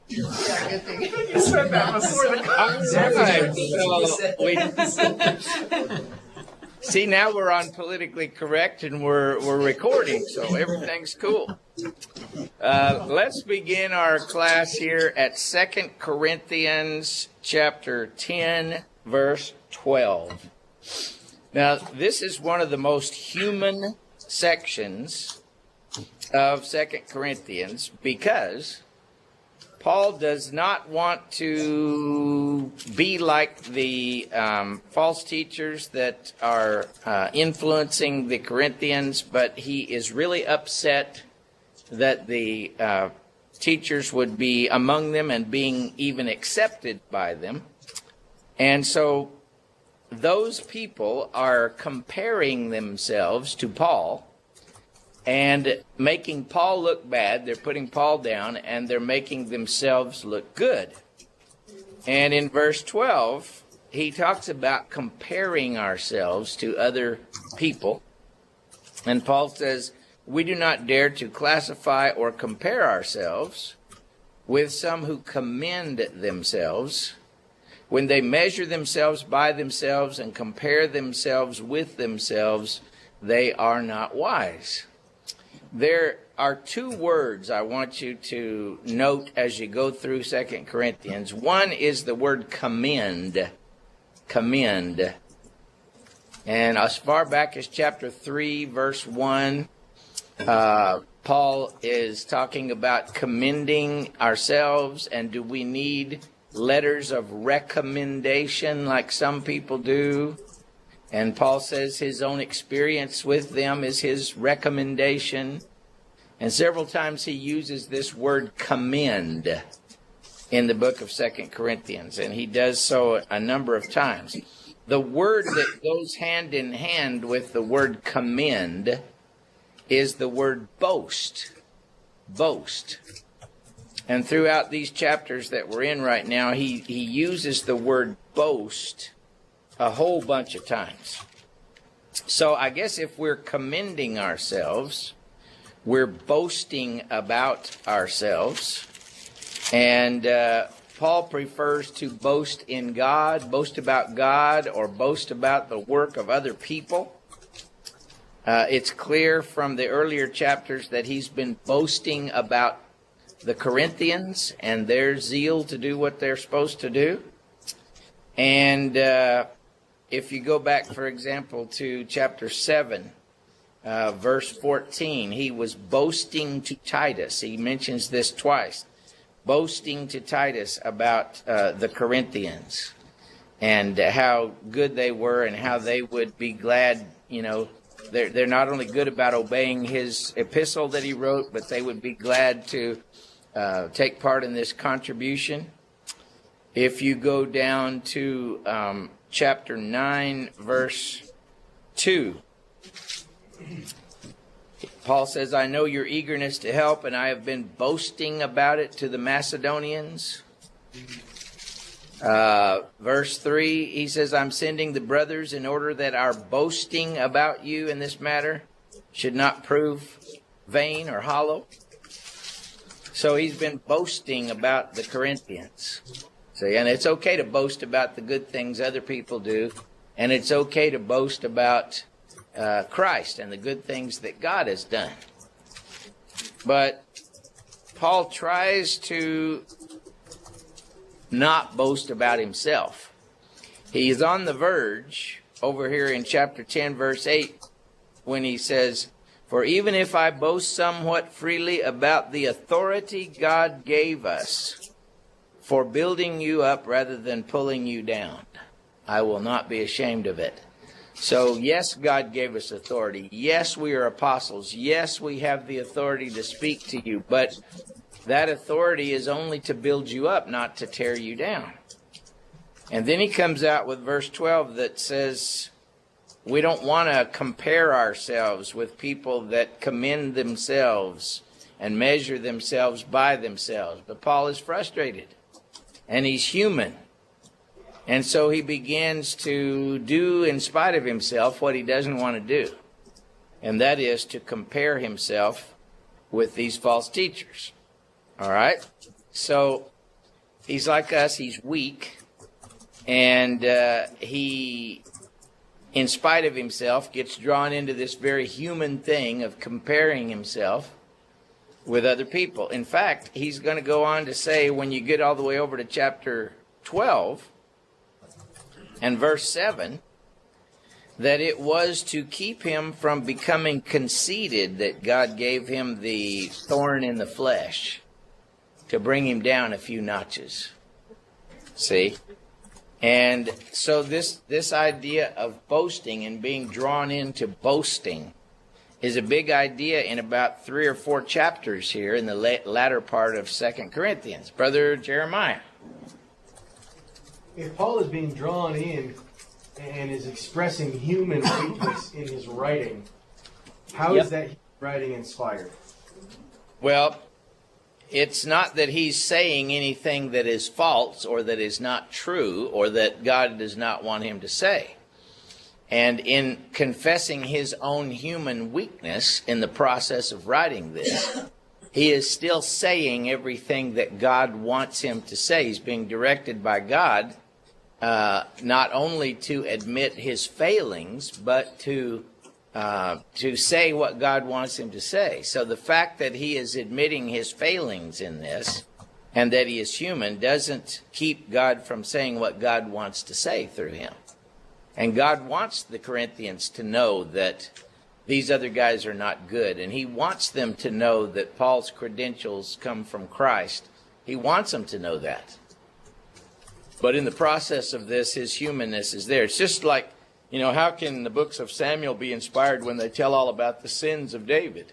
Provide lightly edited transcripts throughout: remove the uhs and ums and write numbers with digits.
Good thing you said that before the All right. See, now we're on politically correct and we're recording, so everything's cool. Let's begin our class here at 2 Corinthians chapter 10, verse 12. Now, this is one of the most human sections of 2 Corinthians because Paul does not want to be like the false teachers that are influencing the Corinthians, but he is really upset that the teachers would be among them and being even accepted by them. And so those people are comparing themselves to Paul and making Paul look bad. They're putting Paul down, and they're making themselves look good. And in verse 12, he talks about comparing ourselves to other people. And Paul says, we do not dare to classify or compare ourselves with some who commend themselves. When they measure themselves by themselves and compare themselves with themselves, they are not wise. There are two words I want you to note as you go through 2 Corinthians. One is the word commend. Commend. And as far back as chapter 3, verse 1, Paul is talking about commending ourselves, and do we need letters of recommendation like some people do? And Paul says his own experience with them is his recommendation. And several times he uses this word commend in the book of 2 Corinthians. And he does so a number of times. The word that goes hand in hand with the word commend is the word boast. Boast. And throughout these chapters that we're in right now, he uses the word boast a whole bunch of times. So I guess if we're commending ourselves, we're boasting about ourselves. And Paul prefers to boast in God, boast about God, or boast about the work of other people. It's clear from the earlier chapters that he's been boasting about the Corinthians and their zeal to do what they're supposed to do. And if you go back, for example, to chapter 7, verse 14, he was boasting to Titus. He mentions this twice. Boasting to Titus about the Corinthians and how good they were and how they would be glad, you know, they're not only good about obeying his epistle that he wrote, but they would be glad to take part in this contribution. If you go down to chapter 9, verse 2, Paul says, I know your eagerness to help, and I have been boasting about it to the Macedonians. Verse 3, he says, I'm sending the brothers in order that our boasting about you in this matter should not prove vain or hollow. So he's been boasting about the Corinthians. See, and it's okay to boast about the good things other people do, and it's okay to boast about Christ and the good things that God has done. But Paul tries to not boast about himself. He is on the verge over here in chapter 10, verse 8, when he says, for even if I boast somewhat freely about the authority God gave us for building you up rather than pulling you down, I will not be ashamed of it. So, yes, God gave us authority. Yes, we are apostles. Yes, we have the authority to speak to you. But that authority is only to build you up, not to tear you down. And then he comes out with verse 12 that says, we don't want to compare ourselves with people that commend themselves and measure themselves by themselves. But Paul is frustrated, and he's human. And so he begins to do, in spite of himself, what he doesn't want to do. And that is to compare himself with these false teachers. All right? So he's like us. He's weak. And he, in spite of himself, gets drawn into this very human thing of comparing himself with other people. In fact, he's going to go on to say, when you get all the way over to chapter 12 and verse 7, that it was to keep him from becoming conceited that God gave him the thorn in the flesh, to bring him down a few notches. See? And so this idea of boasting and being drawn into boasting is a big idea in about 3 or 4 chapters here in the latter part of 2 Corinthians. Brother Jeremiah. If Paul is being drawn in and is expressing human weakness in his writing, how is that writing inspired? Well, it's not that he's saying anything that is false or that is not true or that God does not want him to say. And in confessing his own human weakness in the process of writing this, he is still saying everything that God wants him to say. He's being directed by God not only to admit his failings, but to say what God wants him to say. So the fact that he is admitting his failings in this and that he is human doesn't keep God from saying what God wants to say through him. And God wants the Corinthians to know that these other guys are not good. And he wants them to know that Paul's credentials come from Christ. He wants them to know that. But in the process of this, his humanness is there. It's just like, how can the books of Samuel be inspired when they tell all about the sins of David?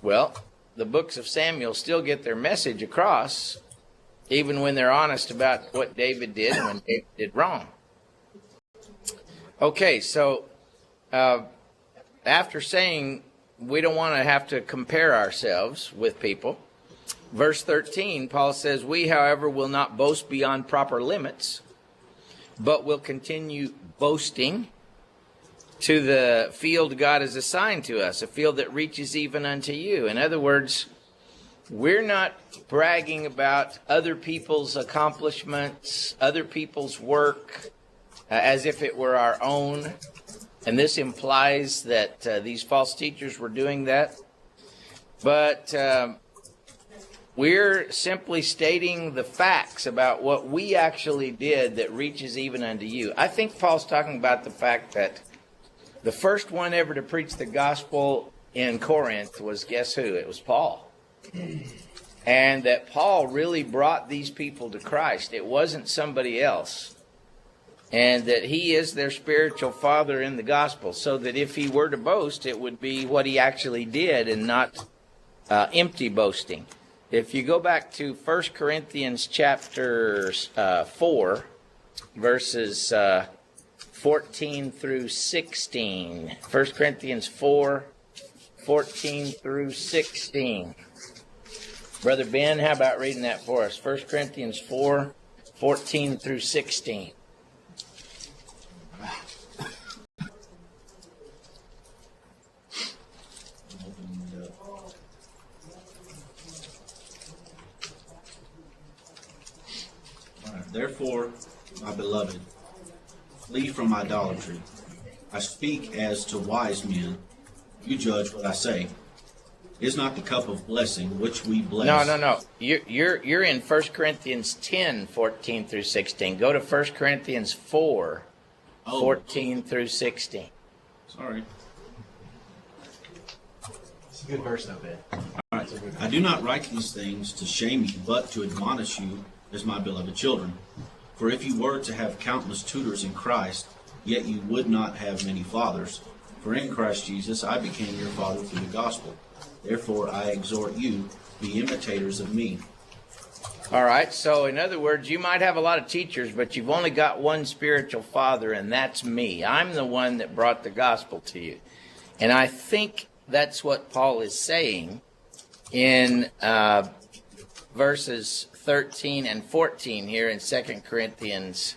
Well, the books of Samuel still get their message across, even when they're honest about what David did and when David did wrong. Okay, so after saying we don't want to have to compare ourselves with people, verse 13, Paul says, "We, however, will not boast beyond proper limits, but will continue boasting to the field God has assigned to us, a field that reaches even unto you." In other words, we're not bragging about other people's accomplishments, other people's work, as if it were our own. And this implies that these false teachers were doing that. But we're simply stating the facts about what we actually did that reaches even unto you. I think Paul's talking about the fact that the first one ever to preach the gospel in Corinth was, guess who? It was Paul. And that Paul really brought these people to Christ. It wasn't somebody else. And that he is their spiritual father in the gospel. So that if he were to boast, it would be what he actually did and not empty boasting. If you go back to 1 Corinthians chapter 4, verses 14 through 16. 1 Corinthians 4, 14 through 16. Brother Ben, how about reading that for us? 1 Corinthians 4, 14 through 16. Therefore, my beloved, flee from idolatry. I speak as to wise men. You judge what I say. Is not the cup of blessing which we bless? No. You're in 1 Corinthians 10, 14 through 16. Go to 1 Corinthians 4, 14 through 16. Sorry. It's a good verse, though, Ben. All right. I do not write these things to shame you, but to admonish you as my beloved children. For if you were to have countless tutors in Christ, yet you would not have many fathers. For in Christ Jesus I became your father through the gospel. Therefore I exhort you, be imitators of me. All right, so in other words, you might have a lot of teachers, but you've only got one spiritual father, and that's me. I'm the one that brought the gospel to you. And I think that's what Paul is saying in verses 13 and 14 here in 2 Corinthians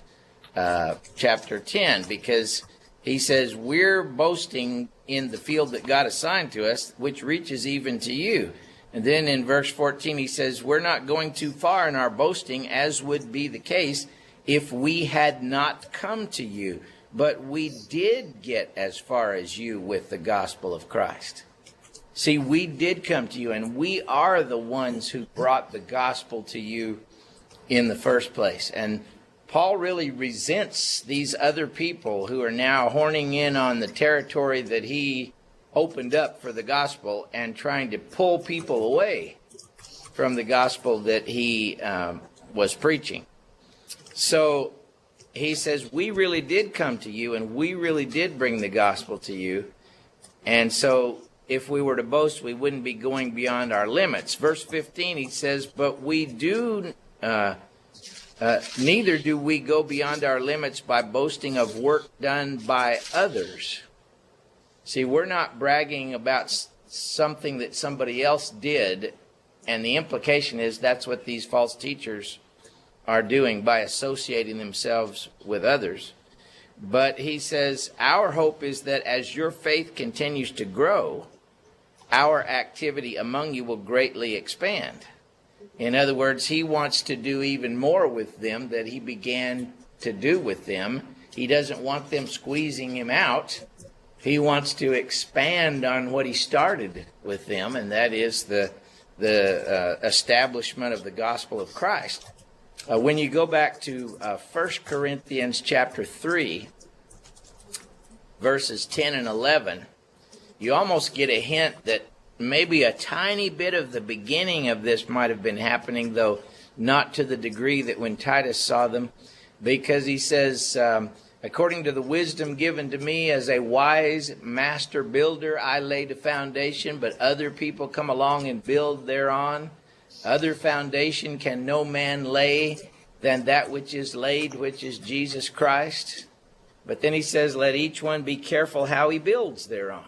chapter 10, because he says, we're boasting in the field that God assigned to us, which reaches even to you. And then in verse 14, he says, we're not going too far in our boasting, as would be the case if we had not come to you. But we did get as far as you with the gospel of Christ. See, we did come to you, and we are the ones who brought the gospel to you in the first place. And Paul really resents these other people who are now horning in on the territory that he opened up for the gospel and trying to pull people away from the gospel that he was preaching. So he says, we really did come to you, and we really did bring the gospel to you. And so if we were to boast, we wouldn't be going beyond our limits. Verse 15, he says, but we do... neither do we go beyond our limits by boasting of work done by others. See, we're not bragging about something that somebody else did, and the implication is that's what these false teachers are doing by associating themselves with others. But he says, our hope is that as your faith continues to grow, our activity among you will greatly expand. In other words, he wants to do even more with them that he began to do with them. He doesn't want them squeezing him out. He wants to expand on what he started with them, and that is the establishment of the gospel of Christ. When you go back to 1 Corinthians chapter 3, verses 10 and 11, you almost get a hint that maybe a tiny bit of the beginning of this might have been happening, though not to the degree that when Titus saw them, because he says, according to the wisdom given to me as a wise master builder, I laid a foundation, but other people come along and build thereon. Other foundation can no man lay than that which is laid, which is Jesus Christ. But then he says, let each one be careful how he builds thereon.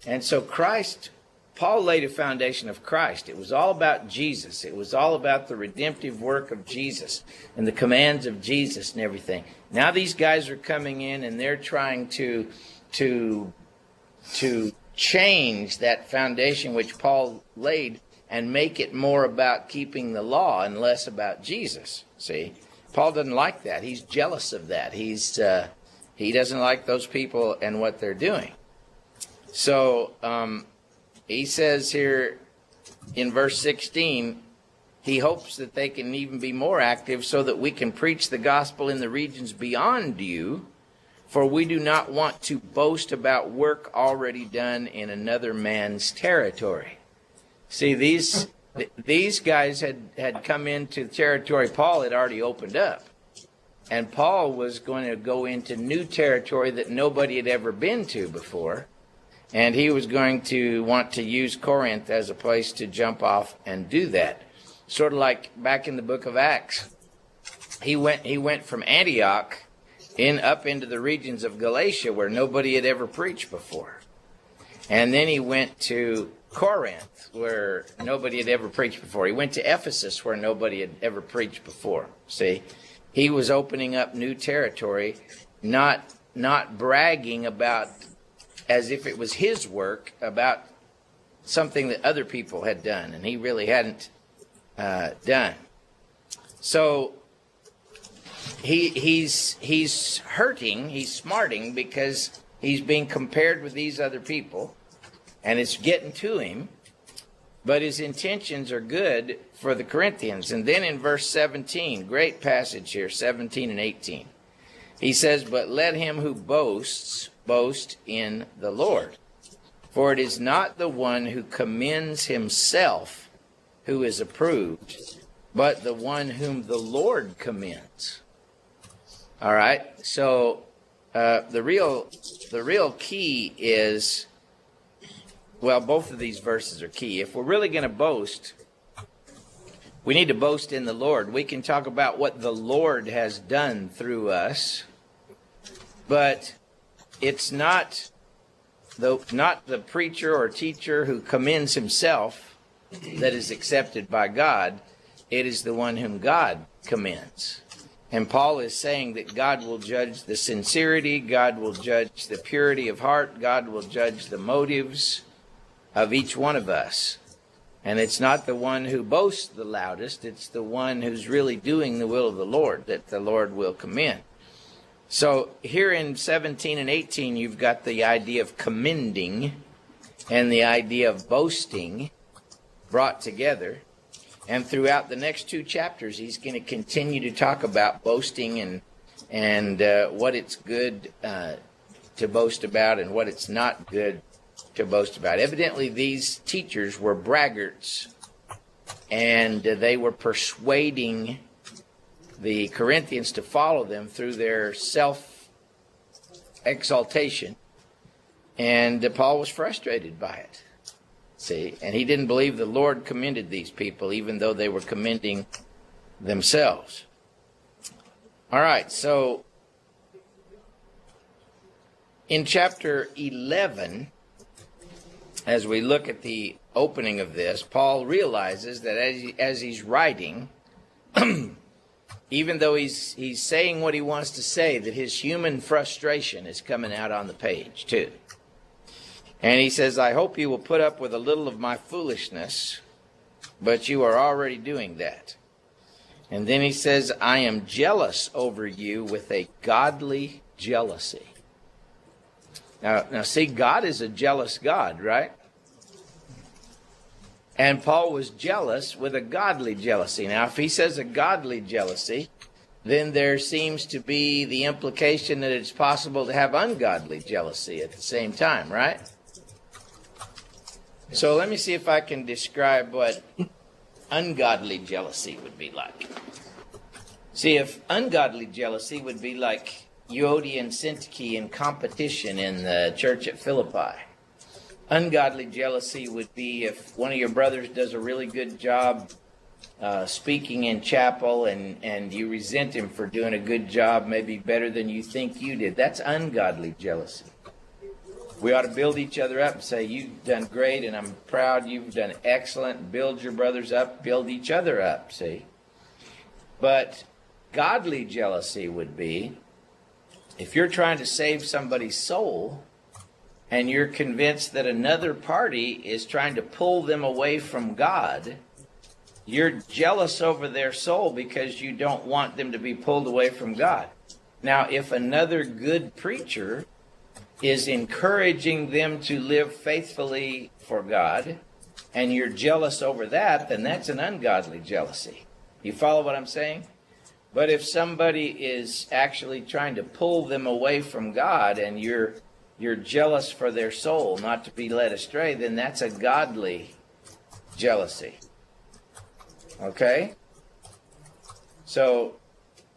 And so Paul laid a foundation of Christ. It was all about Jesus. It was all about the redemptive work of Jesus and the commands of Jesus and everything. Now these guys are coming in and they're trying to change that foundation which Paul laid and make it more about keeping the law and less about Jesus. See, Paul doesn't like that. He's jealous of that. He doesn't like those people and what they're doing. So he says here in verse 16, he hopes that they can even be more active so that we can preach the gospel in the regions beyond you, for we do not want to boast about work already done in another man's territory. See, these guys had come into territory Paul had already opened up. And Paul was going to go into new territory that nobody had ever been to before. And he was going to want to use Corinth as a place to jump off and do that. Sort of like back in the book of Acts. He went from Antioch up into the regions of Galatia where nobody had ever preached before. And then he went to Corinth where nobody had ever preached before. He went to Ephesus where nobody had ever preached before. See, he was opening up new territory, not bragging about as if it was his work about something that other people had done and he really hadn't done. So he's hurting, he's smarting because he's being compared with these other people and it's getting to him, but his intentions are good for the Corinthians. And then in verse 17, great passage here, 17 and 18, he says, but let him who boasts boast in the Lord. For it is not the one who commends himself who is approved, but the one whom the Lord commends. All right, so the real key is, well, both of these verses are key. If we're really going to boast, we need to boast in the Lord. We can talk about what the Lord has done through us, but it's not the preacher or teacher who commends himself that is accepted by God. It is the one whom God commends. And Paul is saying that God will judge the sincerity, God will judge the purity of heart, God will judge the motives of each one of us. And it's not the one who boasts the loudest, it's the one who's really doing the will of the Lord that the Lord will commend. So here in 17 and 18, you've got the idea of commending and the idea of boasting brought together. And throughout the next two chapters, he's going to continue to talk about boasting and what it's good to boast about and what it's not good to boast about. Evidently, these teachers were braggarts, and they were persuading the Corinthians to follow them through their self-exaltation. And Paul was frustrated by it. See, and he didn't believe the Lord commended these people, even though they were commending themselves. All right, so in chapter 11, as we look at the opening of this, Paul realizes that as he's writing, even though he's saying what he wants to say, that his human frustration is coming out on the page too. And he says, I hope you will put up with a little of my foolishness, but you are already doing that. And then he says, I am jealous over you with a godly jealousy. Now see, God is a jealous God, right? And Paul was jealous with a godly jealousy. Now, if he says a godly jealousy, then there seems to be the implication that it's possible to have ungodly jealousy at the same time, right? So let me see if I can describe what ungodly jealousy would be like. See, if ungodly jealousy would be like Euodia and Syntyche in competition in the church at Philippi. Ungodly jealousy would be if one of your brothers does a really good job speaking in chapel and you resent him for doing a good job, maybe better than you think you did. That's ungodly jealousy. We ought to build each other up and say, you've done great and I'm proud, you've done excellent. Build your brothers up, build each other up, see. But godly jealousy would be if you're trying to save somebody's soul and you're convinced that another party is trying to pull them away from God, you're jealous over their soul because you don't want them to be pulled away from God. Now, if another good preacher is encouraging them to live faithfully for God, and you're jealous over that, then that's an ungodly jealousy. You follow what I'm saying? But if somebody is actually trying to pull them away from God, and you're jealous for their soul, not to be led astray, then that's a godly jealousy. Okay? So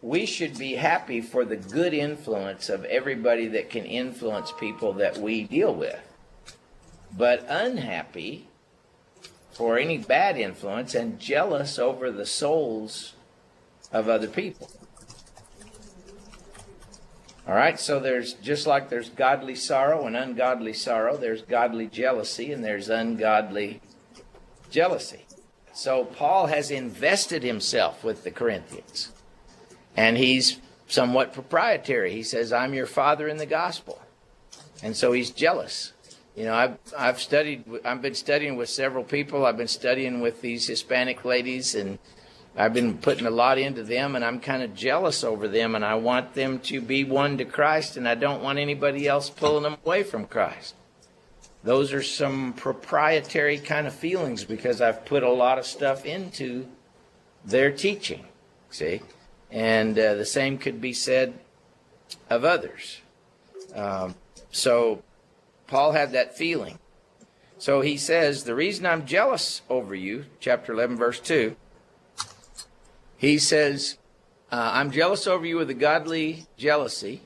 we should be happy for the good influence of everybody that can influence people that we deal with, but unhappy for any bad influence and jealous over the souls of other people. All right, so there's, just like there's godly sorrow and ungodly sorrow, there's godly jealousy and there's ungodly jealousy. So Paul has invested himself with the Corinthians. And he's somewhat proprietary. He says, I'm your father in the gospel. And so he's jealous. You know, I've been studying with several people. I've been studying with these Hispanic ladies, and I've been putting a lot into them, and I'm kind of jealous over them, and I want them to be won to Christ, and I don't want anybody else pulling them away from Christ. Those are some proprietary kind of feelings because I've put a lot of stuff into their teaching, see? And the same could be said of others. So Paul had that feeling. So he says, the reason I'm jealous over you, chapter 11, verse 2, he says, I'm jealous over you with a godly jealousy,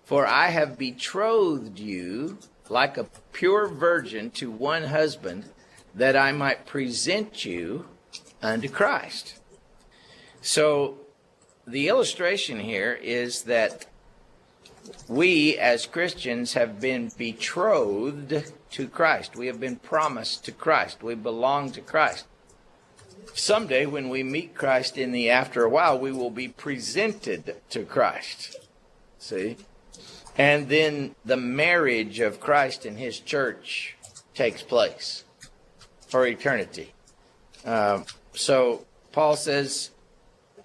for I have betrothed you like a pure virgin to one husband, that I might present you unto Christ. So the illustration here is that we as Christians have been betrothed to Christ. We have been promised to Christ. We belong to Christ. Someday when we meet Christ after a while, we will be presented to Christ. See? And then the marriage of Christ and his church takes place for eternity. So Paul says,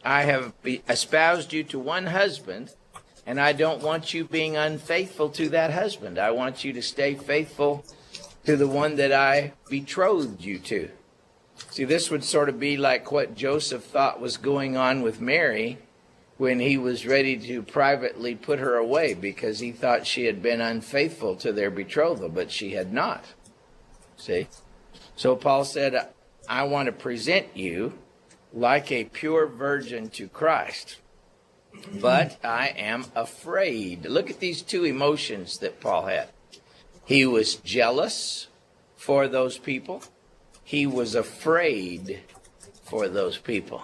I have espoused you to one husband, and I don't want you being unfaithful to that husband. I want you to stay faithful to the one that I betrothed you to. See, this would sort of be like what Joseph thought was going on with Mary when he was ready to privately put her away because he thought she had been unfaithful to their betrothal, but she had not. See? So Paul said, I want to present you like a pure virgin to Christ, but I am afraid. Look at these two emotions that Paul had. He was jealous for those people. He was afraid for those people.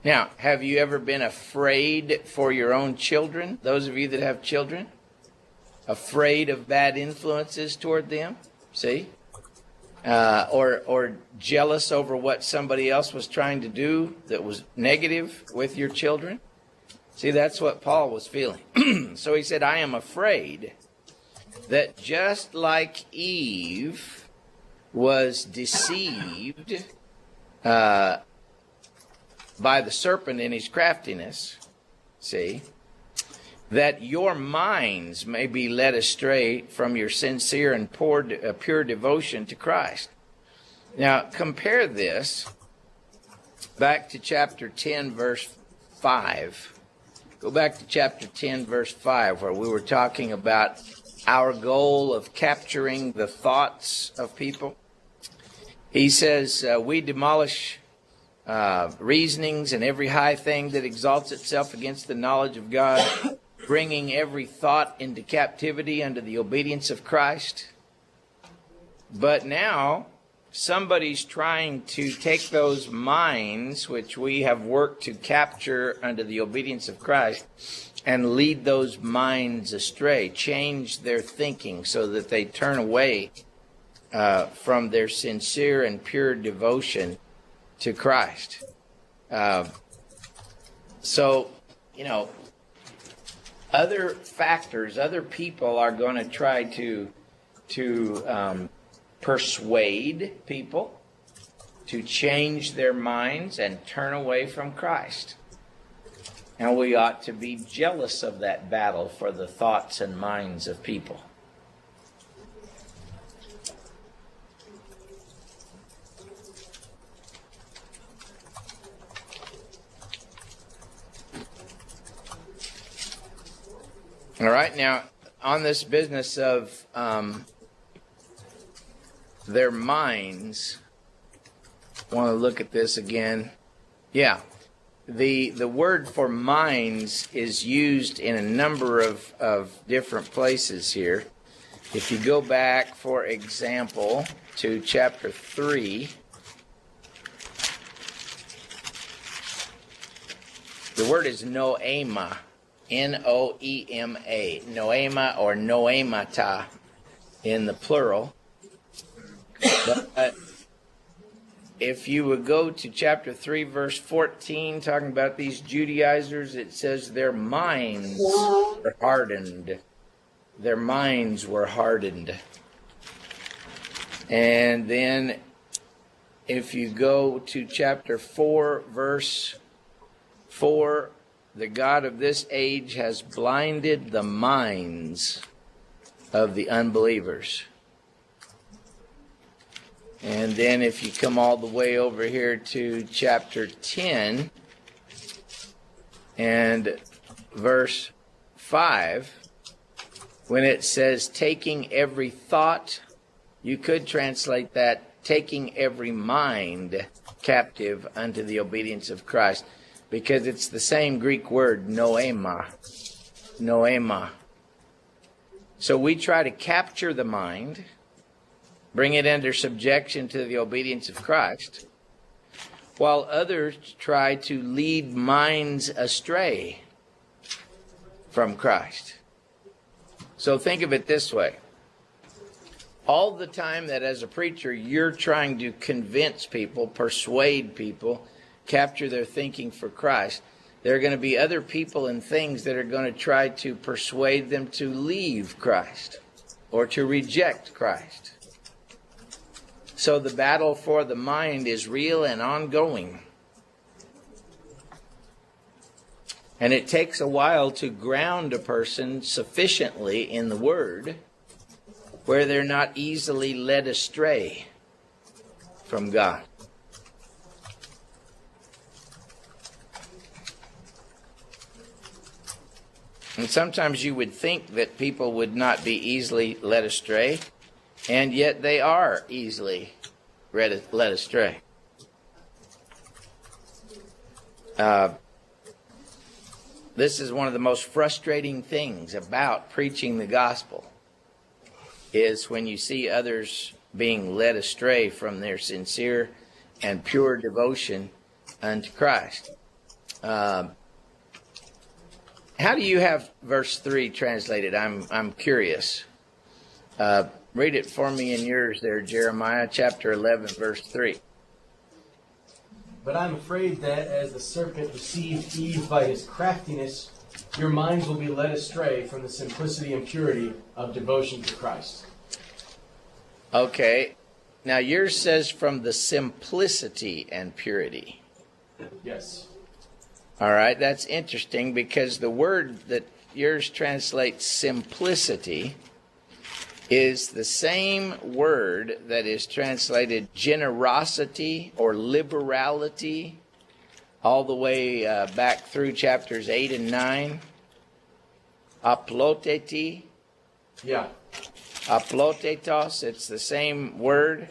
Now, have you ever been afraid for your own children? Those of you that have children? Afraid of bad influences toward them? See? Or jealous over what somebody else was trying to do that was negative with your children? See, that's what Paul was feeling. So he said, I am afraid that just like Eve was deceived by the serpent in his craftiness, see, that your minds may be led astray from your sincere and pure devotion to Christ. Now, compare this back to chapter 10, verse 5. Go back to chapter 10, verse 5, where we were talking about our goal of capturing the thoughts of people. He says, we demolish reasonings and every high thing that exalts itself against the knowledge of God, bringing every thought into captivity under the obedience of Christ. But now, somebody's trying to take those minds, which we have worked to capture under the obedience of Christ, and lead those minds astray, change their thinking so that they turn away from their sincere and pure devotion to Christ. So, other factors, other people are going to try to persuade people to change their minds and turn away from Christ. And we ought to be jealous of that battle for the thoughts and minds of people. All right, now on this business of their minds, I want to look at this again. Yeah, the word for minds is used in a number of different places here. If you go back, for example, to chapter 3, the word is noema. Noema, noema or noemata in the plural. But if you would go to chapter 3, verse 14, talking about these Judaizers, it says their minds were hardened. Their minds were hardened. And then if you go to chapter 4, verse 4, the God of this age has blinded the minds of the unbelievers. And then if you come all the way over here to chapter 10 and verse 5, when it says taking every thought, you could translate that taking every mind captive unto the obedience of Christ. Because it's the same Greek word, noema. Noema. So we try to capture the mind, bring it under subjection to the obedience of Christ, while others try to lead minds astray from Christ. So think of it this way. all the time that as a preacher you're trying to convince people, persuade people, capture their thinking for Christ, there are going to be other people and things that are going to try to persuade them to leave Christ or to reject Christ. So the battle for the mind is real and ongoing. And it takes a while to ground a person sufficiently in the Word where they're not easily led astray from God. And sometimes you would think that people would not be easily led astray, and yet they are easily led astray. This is one of the most frustrating things about preaching the gospel, is when you see others being led astray from their sincere and pure devotion unto Christ. How do you have verse 3 translated? I'm curious. Read it for me in yours there, Jeremiah chapter 11, verse 3. But I'm afraid that as the serpent deceived Eve by his craftiness, your minds will be led astray from the simplicity and purity of devotion to Christ. Okay. Now yours says from the simplicity and purity. Yes. All right. That's interesting because the word that yours translates simplicity is the same word that is translated generosity or liberality all the way back through chapters 8 and 9. Aploteti. Yeah. Aplotetos. It's the same word.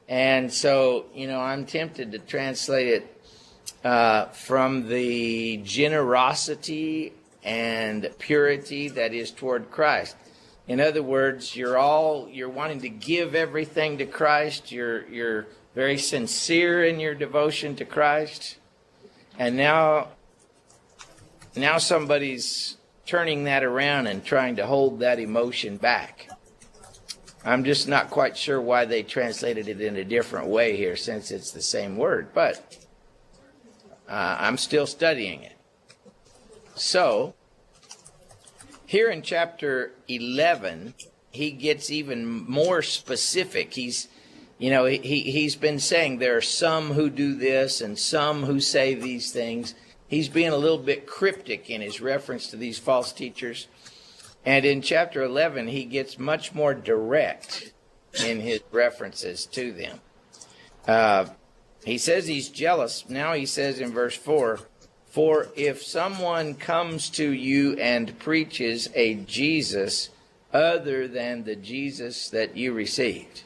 And so, I'm tempted to translate it from the generosity and purity that is toward Christ. In other words, you're wanting to give everything to Christ. You're very sincere in your devotion to Christ. And now somebody's turning that around and trying to hold that emotion back. I'm just not quite sure why they translated it in a different way here, since it's the same word. But I'm still studying it. So here in chapter 11, he gets even more specific. He's been saying there are some who do this and some who say these things. He's being a little bit cryptic in his reference to these false teachers. And in chapter 11, he gets much more direct in his references to them. He says he's jealous. Now he says in verse 4, "For if someone comes to you and preaches a Jesus other than the Jesus that you received."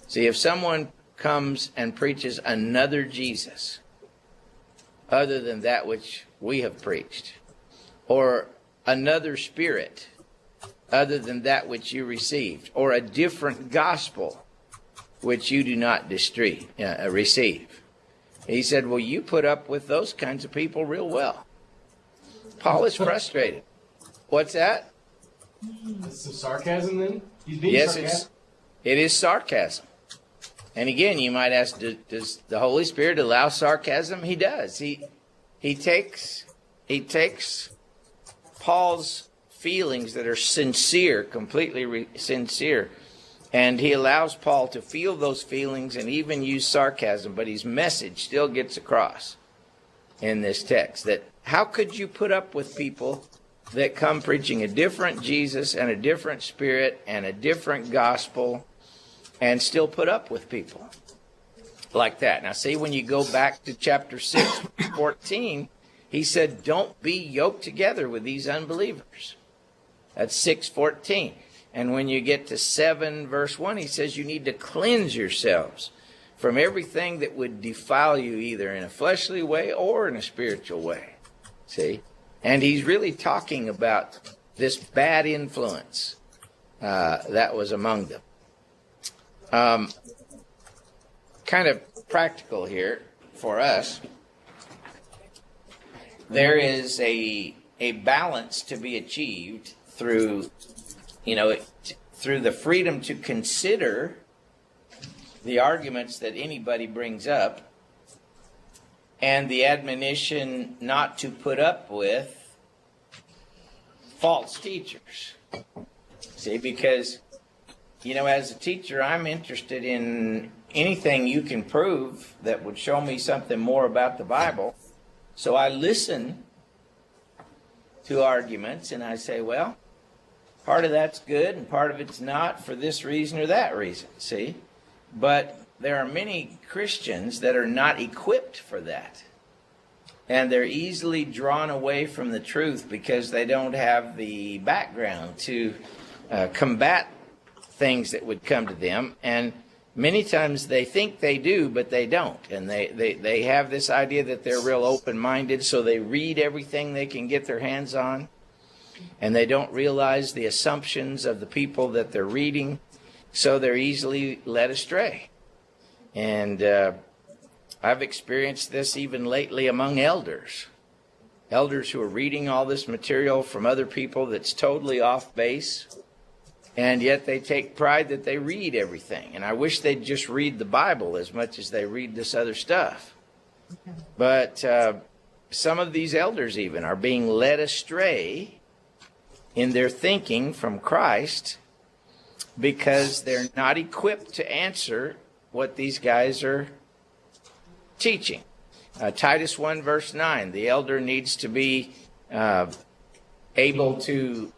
See, if someone comes and preaches another Jesus other than that which we have preached, or another spirit other than that which you received, or a different gospel which you do not receive. He said, well, you put up with those kinds of people real well. Paul is frustrated. What's that? That's some sarcasm then? He's being Yes, sarcastic? it is sarcasm. And again, you might ask, does the Holy Spirit allow sarcasm? He does. He takes Paul's feelings that are sincere, completely sincere, and he allows Paul to feel those feelings and even use sarcasm, but his message still gets across in this text. That how could you put up with people that come preaching a different Jesus and a different spirit and a different gospel and still put up with people like that? Now see, when you go back to chapter 6:14, he said, don't be yoked together with these unbelievers. That's 6:14. And when you get to 7 verse 1, he says you need to cleanse yourselves from everything that would defile you either in a fleshly way or in a spiritual way. See? And he's really talking about this bad influence that was among them. Kind of practical here for us. There is a balance to be achieved through, through the freedom to consider the arguments that anybody brings up, and the admonition not to put up with false teachers. See, because, as a teacher, I'm interested in anything you can prove that would show me something more about the Bible. So I listen to arguments and I say, well, part of that's good and part of it's not for this reason or that reason, see? But there are many Christians that are not equipped for that. And they're easily drawn away from the truth because they don't have the background to combat things that would come to them. And many times they think they do, but they don't. And they have this idea that they're real open-minded, so they read everything they can get their hands on. And they don't realize the assumptions of the people that they're reading, so they're easily led astray. And I've experienced this even lately among elders. Elders who are reading all this material from other people that's totally off base, and yet they take pride that they read everything. And I wish they'd just read the Bible as much as they read this other stuff. But some of these elders even are being led astray in their thinking from Christ because they're not equipped to answer what these guys are teaching. Titus 1 verse 9, the elder needs to be able to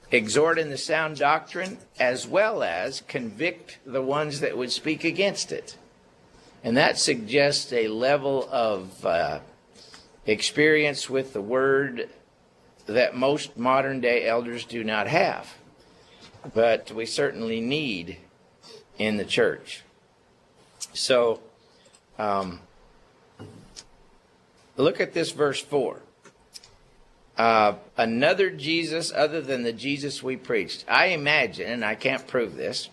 exhort in the sound doctrine as well as convict the ones that would speak against it. And that suggests a level of experience with the word that most modern day elders do not have. But we certainly need in the church. So, look at this verse 4. Another Jesus other than the Jesus we preached. I imagine, and I can't prove this,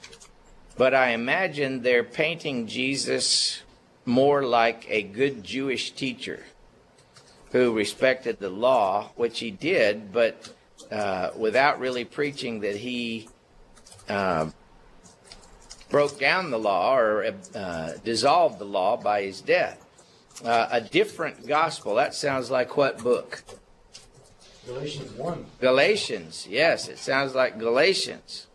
but I imagine they're painting Jesus more like a good Jewish teacher who respected the law, which he did, but without really preaching that he broke down the law or dissolved the law by his death. A different gospel. That sounds like what book? Galatians 1. Galatians. Yes, it sounds like Galatians.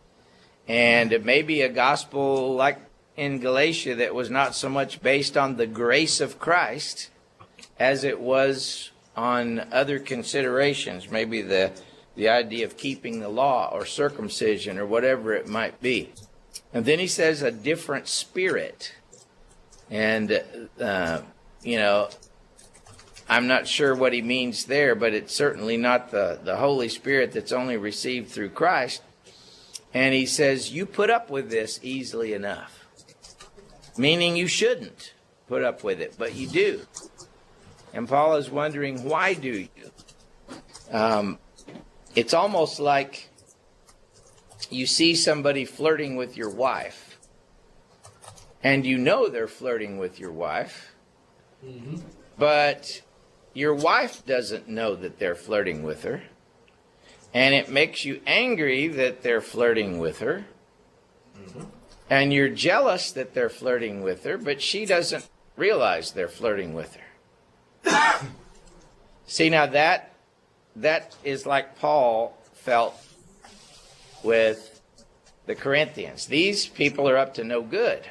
And it may be a gospel like in Galatia that was not so much based on the grace of Christ as it was on other considerations. Maybe the idea of keeping the law or circumcision or whatever it might be. And then he says a different spirit. And, I'm not sure what he means there, but it's certainly not the Holy Spirit that's only received through Christ. And he says, you put up with this easily enough. Meaning you shouldn't put up with it, but you do. And Paul is wondering, why do you? It's almost like you see somebody flirting with your wife, and you know they're flirting with your wife, but your wife doesn't know that they're flirting with her, and it makes you angry that they're flirting with her, and you're jealous that they're flirting with her, but she doesn't realize they're flirting with her. See, now that is like Paul felt with the Corinthians. These people are up to no good.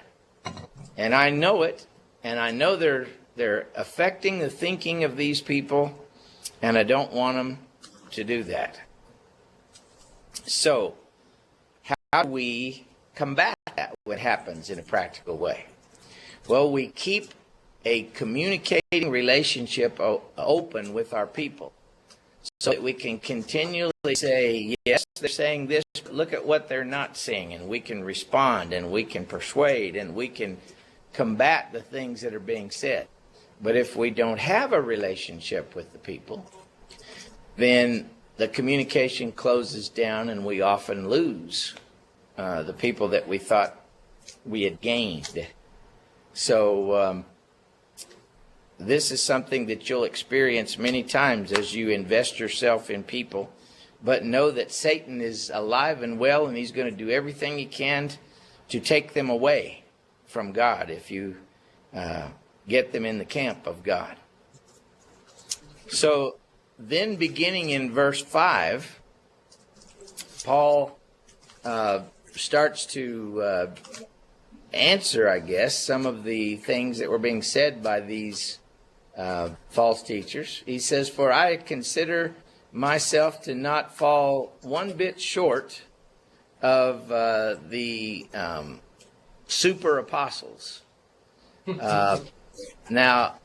And I know it, and I know they're affecting the thinking of these people, and I don't want them to do that. So, how do we combat that when it happens in a practical way? Well, we keep a communicating relationship open with our people so that we can continually say, yes, they're saying this, but look at what they're not saying, and we can respond, and we can persuade, and we can combat the things that are being said. But if we don't have a relationship with the people, then the communication closes down, and we often lose the people that we thought we had gained. So this is something that you'll experience many times as you invest yourself in people but know that Satan is alive and well, and he's going to do everything he can to take them away from God if you get them in the camp of God. So then beginning in verse 5, Paul starts to answer, I guess, some of the things that were being said by these false teachers. He says, "For I consider myself to not fall one bit short of the super apostles." Now,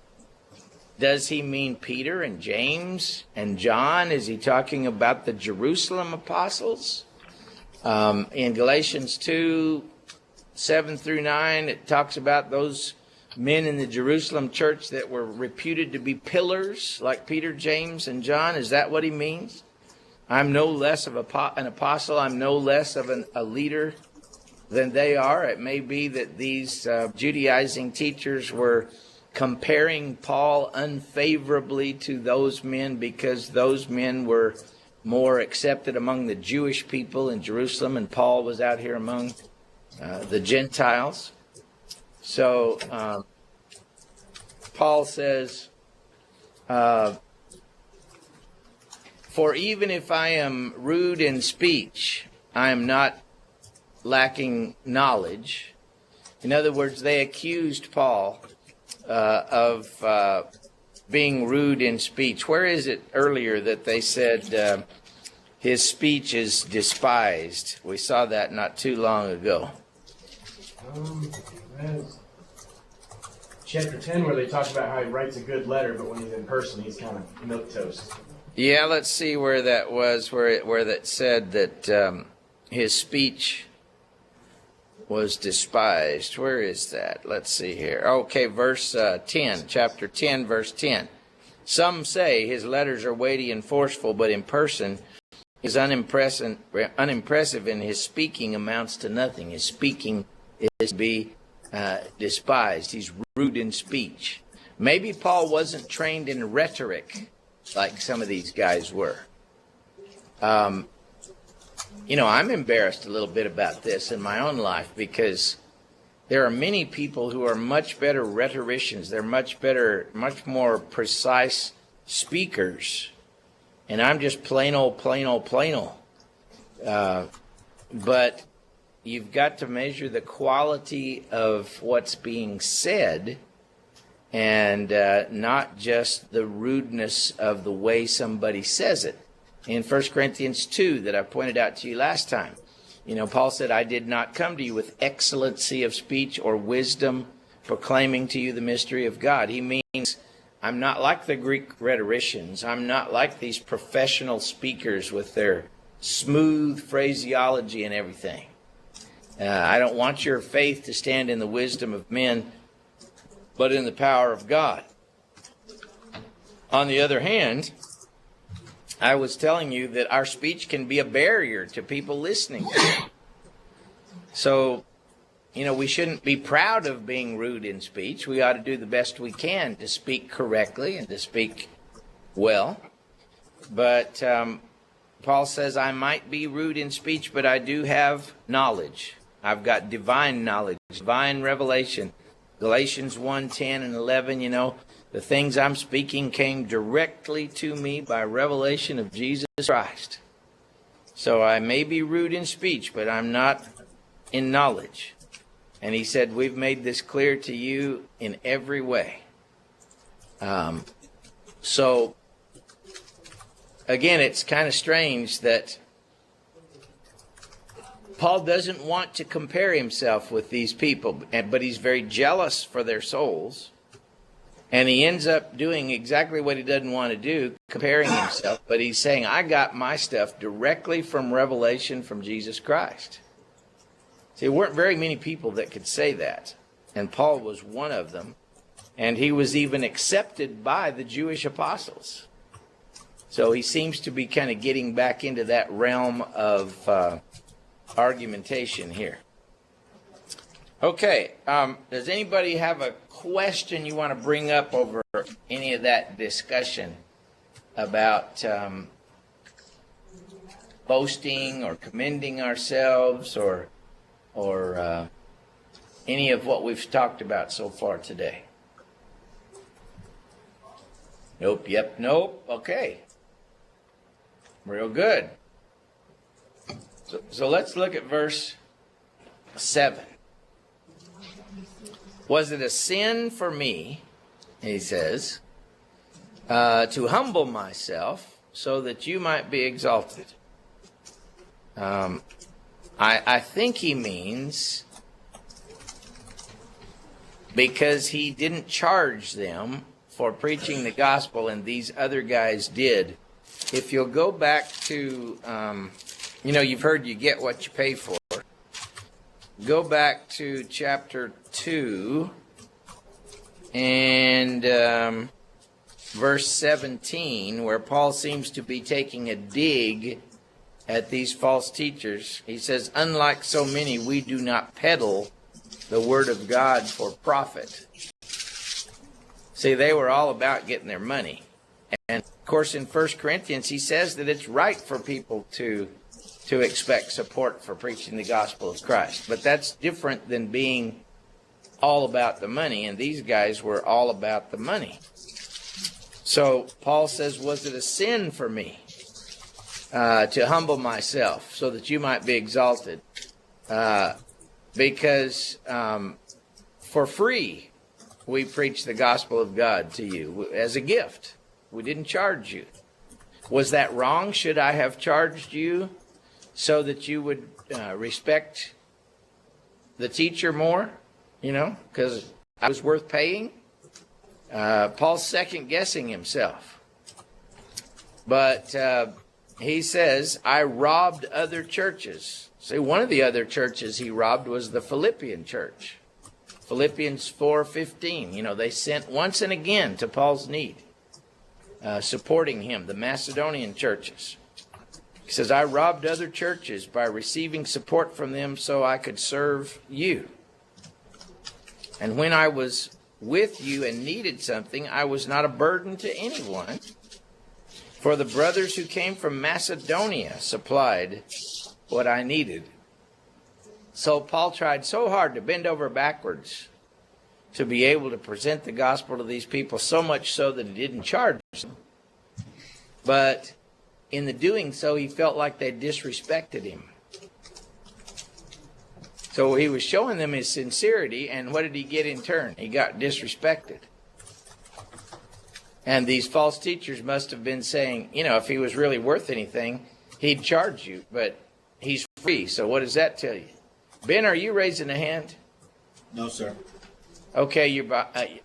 does he mean Peter and James and John? Is he talking about the Jerusalem apostles? In Galatians 2:7-9, it talks about those men in the Jerusalem church that were reputed to be pillars, like Peter, James, and John. Is that what he means? I'm no less of an apostle. I'm no less of a leader than they are. It may be that these Judaizing teachers were comparing Paul unfavorably to those men because those men were more accepted among the Jewish people in Jerusalem, and Paul was out here among the Gentiles. So Paul says, "For even if I am rude in speech, I am not lacking knowledge." In other words, they accused Paul of being rude in speech. Where is it earlier that they said his speech is despised? We saw that not too long ago. Chapter 10, where they talk about how he writes a good letter, but when he's in person, he's kind of milquetoast. Yeah, let's see where that was, where that said that his speech was despised. Where is that? Let's see here. Okay, verse 10, chapter 10, verse 10. "Some say his letters are weighty and forceful, but in person is unimpressive, and his speaking amounts to nothing." His speaking is to be despised. He's rude in speech. Maybe Paul wasn't trained in rhetoric like some of these guys were. I'm embarrassed a little bit about this in my own life because there are many people who are much better rhetoricians. They're much more precise speakers. And I'm just plain old. But you've got to measure the quality of what's being said and not just the rudeness of the way somebody says it. In 1 Corinthians 2 that I pointed out to you last time, Paul said, "I did not come to you with excellency of speech or wisdom, proclaiming to you the mystery of God." He means I'm not like the Greek rhetoricians. I'm not like these professional speakers with their smooth phraseology and everything. I don't want your faith to stand in the wisdom of men, but in the power of God. On the other hand, I was telling you that our speech can be a barrier to people listening. So, we shouldn't be proud of being rude in speech. We ought to do the best we can to speak correctly and to speak well. But Paul says, I might be rude in speech, but I do have knowledge. I've got divine knowledge, divine revelation. Galatians 1:10 and 11, the things I'm speaking came directly to me by revelation of Jesus Christ. So I may be rude in speech, but I'm not in knowledge. And he said, we've made this clear to you in every way. So, again, it's kind of strange that Paul doesn't want to compare himself with these people, but he's very jealous for their souls. And he ends up doing exactly what he doesn't want to do, comparing himself. But he's saying, I got my stuff directly from revelation from Jesus Christ. See, there weren't very many people that could say that. And Paul was one of them. And he was even accepted by the Jewish apostles. So he seems to be kind of getting back into that realm of argumentation here. Okay, does anybody have a question you want to bring up over any of that discussion about boasting or commending ourselves or any of what we've talked about so far today? Nope, yep, nope. Okay. Real good. So let's look at verse 7. Was it a sin for me, he says, to humble myself so that you might be exalted? I think he means because he didn't charge them for preaching the gospel and these other guys did. If you'll go back to, you've heard you get what you pay for. Go back to chapter 2 and verse 17, where Paul seems to be taking a dig at these false teachers. He says, unlike so many, we do not peddle the word of God for profit. See, they were all about getting their money. And of course, in 1 Corinthians, he says that it's right for people to expect support for preaching the gospel of Christ. But that's different than being all about the money. And these guys were all about the money. So Paul says, was it a sin for me to humble myself so that you might be exalted? Because for free we preach the gospel of God to you as a gift. We didn't charge you. Was that wrong? Should I have charged you so that you would respect the teacher more? Because I was worth paying? Paul's second guessing himself. But he says, I robbed other churches. See, one of the other churches he robbed was the Philippian church. Philippians 4:15. They sent once and again to Paul's need, supporting him, the Macedonian churches. He says, I robbed other churches by receiving support from them so I could serve you. And when I was with you and needed something, I was not a burden to anyone. For the brothers who came from Macedonia supplied what I needed. So Paul tried so hard to bend over backwards to be able to present the gospel to these people, so much so that he didn't charge them. But in the doing so, he felt like they disrespected him. So he was showing them his sincerity, and what did he get in turn? He got disrespected. And these false teachers must have been saying, if he was really worth anything, he'd charge you, but he's free. So what does that tell you? Ben, are you raising a hand? No, sir. Okay,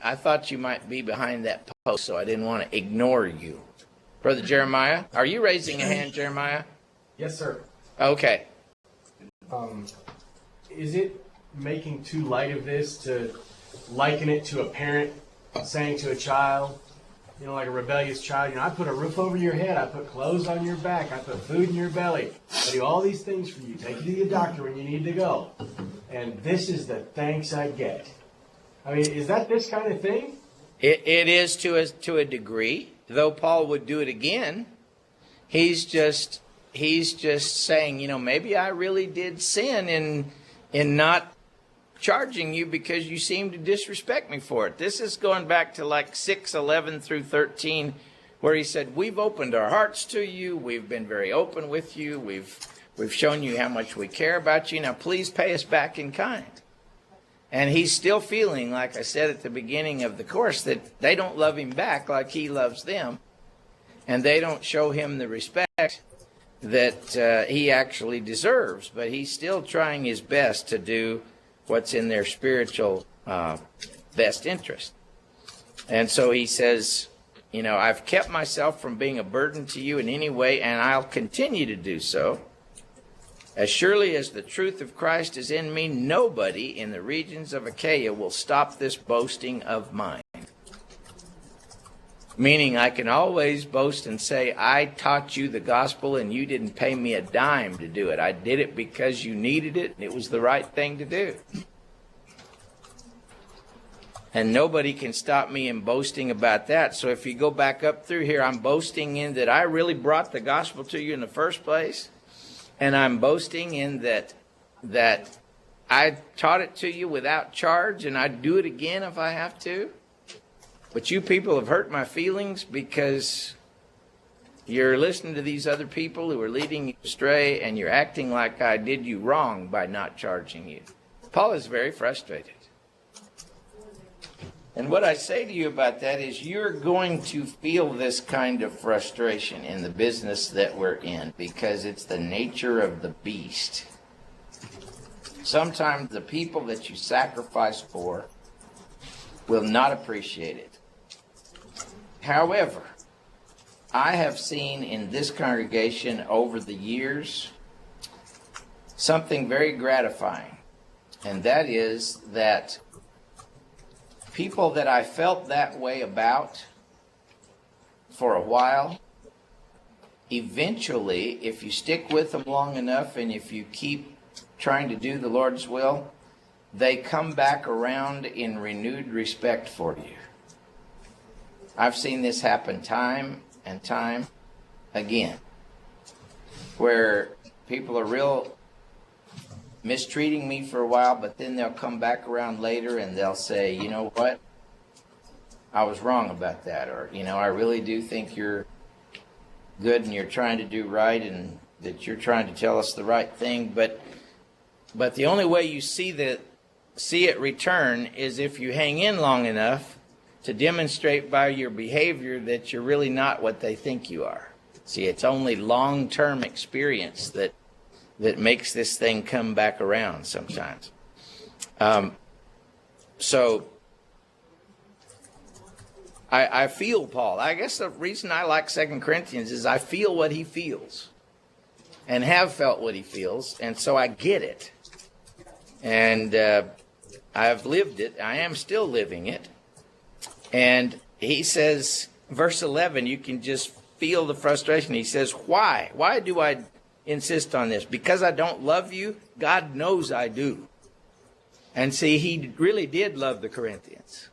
I thought you might be behind that post, so I didn't want to ignore you. Brother Jeremiah, are you raising a hand, Jeremiah? Yes, sir. Okay. Is it making too light of this to liken it to a parent saying to a child, like a rebellious child, I put a roof over your head, I put clothes on your back, I put food in your belly, I do all these things for you, take you to the doctor when you need to go, and this is the thanks I get. I mean, is that this kind of thing? It is to a degree, though Paul would do it again. He's just saying, maybe I really did sin in not charging you because you seem to disrespect me for it. This is going back to like 6:11 through 13, where he said, we've opened our hearts to you. We've been very open with you. We've shown you how much we care about you. Now, please pay us back in kind. And he's still feeling, like I said at the beginning of the course, that they don't love him back like he loves them. And they don't show him the respect that he actually deserves. But he's still trying his best to do what's in their spiritual best interest. And so he says, I've kept myself from being a burden to you in any way, and I'll continue to do so. As surely as the truth of Christ is in me, nobody in the regions of Achaia will stop this boasting of mine. Meaning I can always boast and say, I taught you the gospel and you didn't pay me a dime to do it. I did it because you needed it and it was the right thing to do. And nobody can stop me in boasting about that. So if you go back up through here, I'm boasting in that I really brought the gospel to you in the first place. And I'm boasting in that I taught it to you without charge, and I'd do it again if I have to. But you people have hurt my feelings because you're listening to these other people who are leading you astray, and you're acting like I did you wrong by not charging you. Paul is very frustrated. And what I say to you about that is you're going to feel this kind of frustration in the business that we're in because it's the nature of the beast. Sometimes the people that you sacrifice for will not appreciate it. However, I have seen in this congregation over the years something very gratifying, and that is that people that I felt that way about for a while, eventually, if you stick with them long enough and if you keep trying to do the Lord's will, they come back around in renewed respect for you. I've seen this happen time and time again, where people are real mistreating me for a while, but then they'll come back around later and they'll say, you know what, I was wrong about that, or, you know, I really do think you're good and you're trying to do right and that you're trying to tell us the right thing, but the only way you see it return is if you hang in long enough to demonstrate by your behavior that you're really not what they think you are. See, it's only long-term experience that makes this thing come back around sometimes. So I feel Paul. I guess the reason I like 2 Corinthians is I feel what he feels and have felt what he feels, and so I get it. And I've lived it. I am still living it. And he says, verse 11, you can just feel the frustration. He says, why? Why do I insist on this? Because I don't love you? God knows I do. And see, he really did love the Corinthians.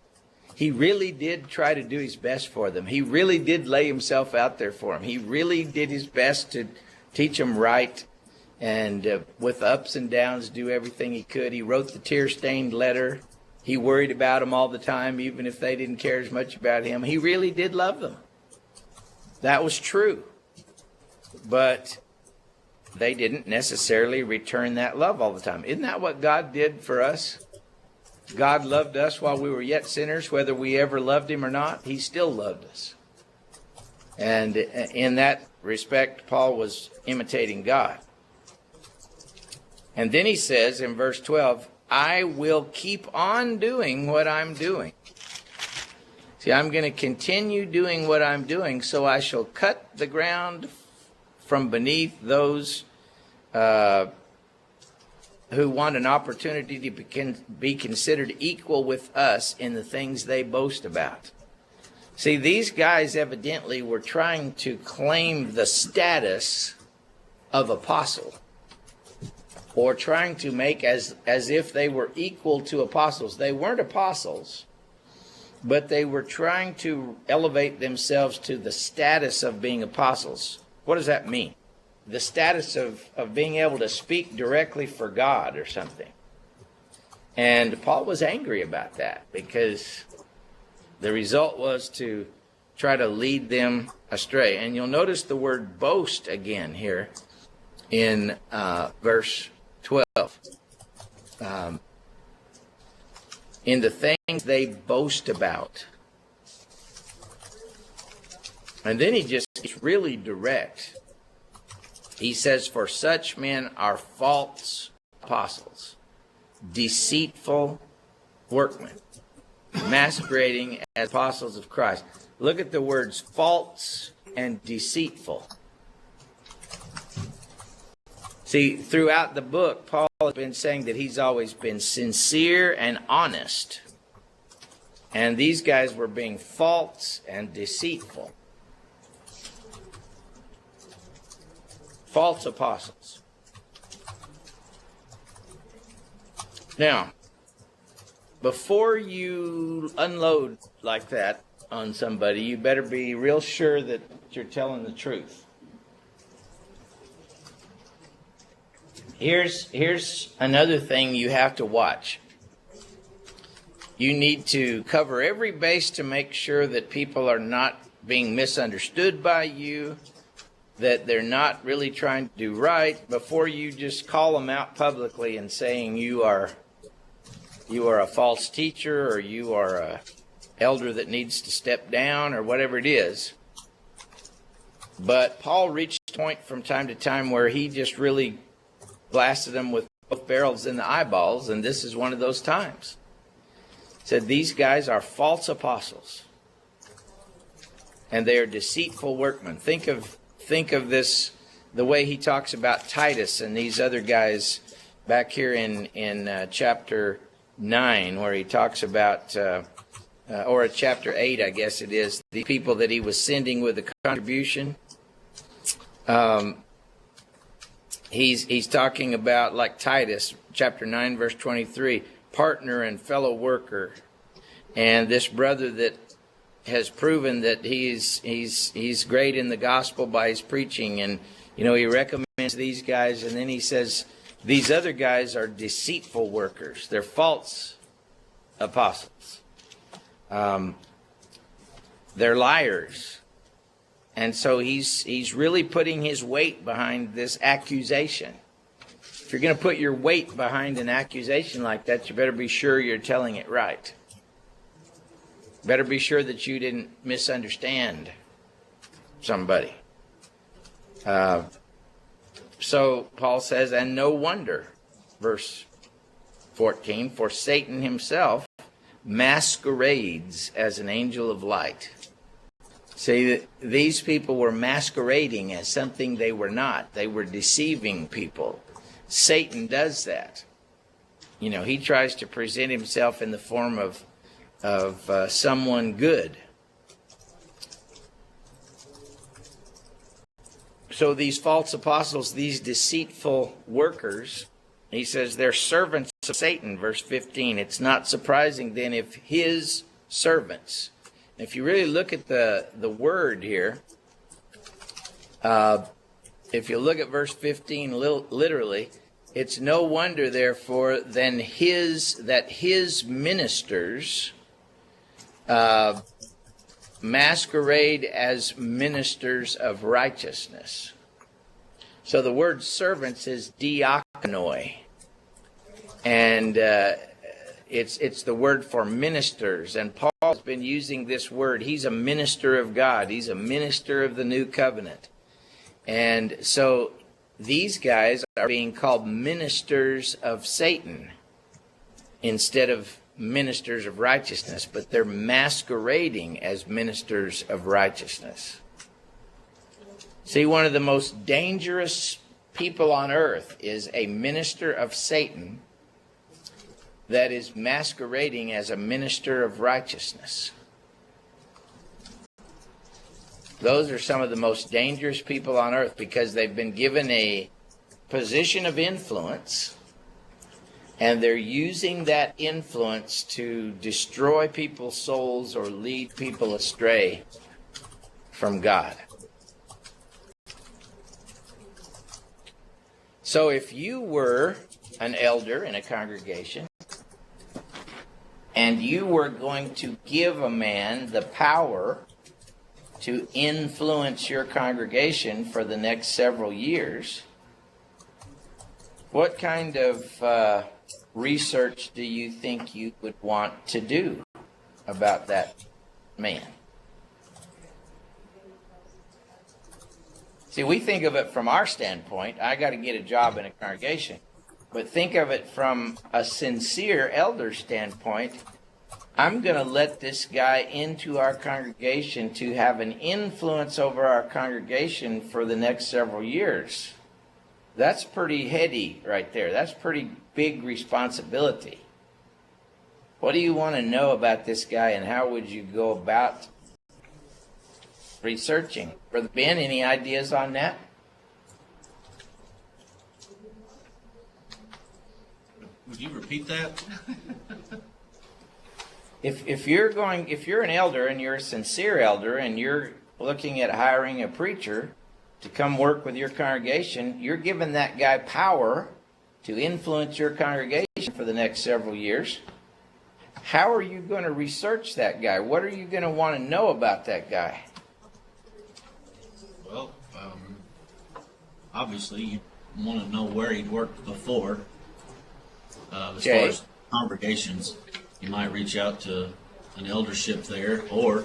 He really did try to do his best for them. He really did lay himself out there for them. He really did his best to teach them right, and with ups and downs, do everything he could. He wrote the tear-stained letter. He worried about them all the time, even if they didn't care as much about him. He really did love them. That was true. But they didn't necessarily return that love all the time. Isn't that what God did for us? God loved us while we were yet sinners, whether we ever loved him or not. He still loved us. And in that respect, Paul was imitating God. And then he says in verse 12, I will keep on doing what I'm doing. See, I'm going to continue doing what I'm doing, so I shall cut the ground from beneath those who want an opportunity to be considered equal with us in the things they boast about. See, these guys evidently were trying to claim the status of apostle, or trying to make as if they were equal to apostles. They weren't apostles, but they were trying to elevate themselves to the status of being apostles. What does that mean? The status of being able to speak directly for God or something. And Paul was angry about that because the result was to try to lead them astray. And you'll notice the word boast again here in verse 12. In the things they boast about. And then he just gets really direct. He says, for such men are false apostles, deceitful workmen, masquerading as apostles of Christ. Look at the words false and deceitful. See, throughout the book, Paul has been saying that he's always been sincere and honest. And these guys were being false and deceitful. False apostles. Now, before you unload like that on somebody, you better be real sure that you're telling the truth. Here's another thing you have to watch. You need to cover every base to make sure that people are not being misunderstood by you, that they're not really trying to do right, before you just call them out publicly and saying you are a false teacher, or you are a elder that needs to step down, or whatever it is. But Paul reached a point from time to time where he just really blasted them with both barrels in the eyeballs, and this is one of those times. He said, these guys are false apostles, and they are deceitful workmen. Think of this, the way he talks about Titus and these other guys back here in chapter 9, where he talks about, or chapter 8, I guess it is, the people that he was sending with the contribution. He's talking about, like Titus, chapter 9, verse 23, partner and fellow worker, and this brother that has proven that he's great in the gospel by his preaching, and he recommends these guys, and then he says these other guys are deceitful workers. They're false apostles. They're liars. And so he's really putting his weight behind this accusation. If you're going to put your weight behind an accusation like that, you better be sure you're telling it right. Better be sure that you didn't misunderstand somebody. So Paul says, and no wonder, verse 14, for Satan himself masquerades as an angel of light. See, these people were masquerading as something they were not. They were deceiving people. Satan does that. He tries to present himself in the form of someone good. So these false apostles, these deceitful workers, he says they're servants of Satan, verse 15. It's not surprising then if his servants... If you really look at the word here, if you look at verse 15 literally, it's no wonder, therefore, that his ministers masquerade as ministers of righteousness. So the word servants is diakonoi, and it's the word for ministers, and Paul's been using this word. He's a minister of God. He's a minister of the new covenant. And so these guys are being called ministers of Satan instead of ministers of righteousness, but they're masquerading as ministers of righteousness. See, one of the most dangerous people on earth is a minister of Satan that is masquerading as a minister of righteousness. Those are some of the most dangerous people on earth because they've been given a position of influence, and they're using that influence to destroy people's souls or lead people astray from God. So if you were an elder in a congregation, and you were going to give a man the power to influence your congregation for the next several years, what kind of research do you think you would want to do about that man? See, we think of it from our standpoint. I got to get a job in a congregation. But think of it from a sincere elder standpoint. I'm going to let this guy into our congregation to have an influence over our congregation for the next several years. That's pretty heady right there. That's pretty big responsibility. What do you want to know about this guy, and how would you go about researching? Brother Ben, any ideas on that? Would you repeat that? If you're an elder and you're a sincere elder and you're looking at hiring a preacher to come work with your congregation, you're giving that guy power to influence your congregation for the next several years, how are you going to research that guy? What are you going to want to know about that guy? Well, obviously you want to know where he'd worked before. As far as congregations, you might reach out to an eldership there, or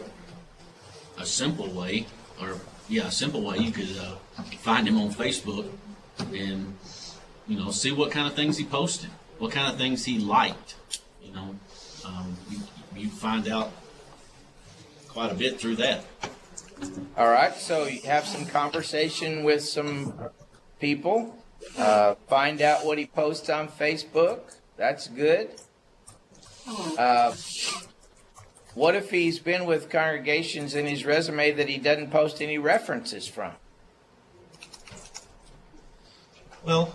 a simple way, you could find him on Facebook and, see what kind of things he posted, what kind of things he liked. You find out quite a bit through that. All right, so you have some conversation with some people. Find out what he posts on Facebook. That's good. What if he's been with congregations in his resume that he doesn't post any references from? Well,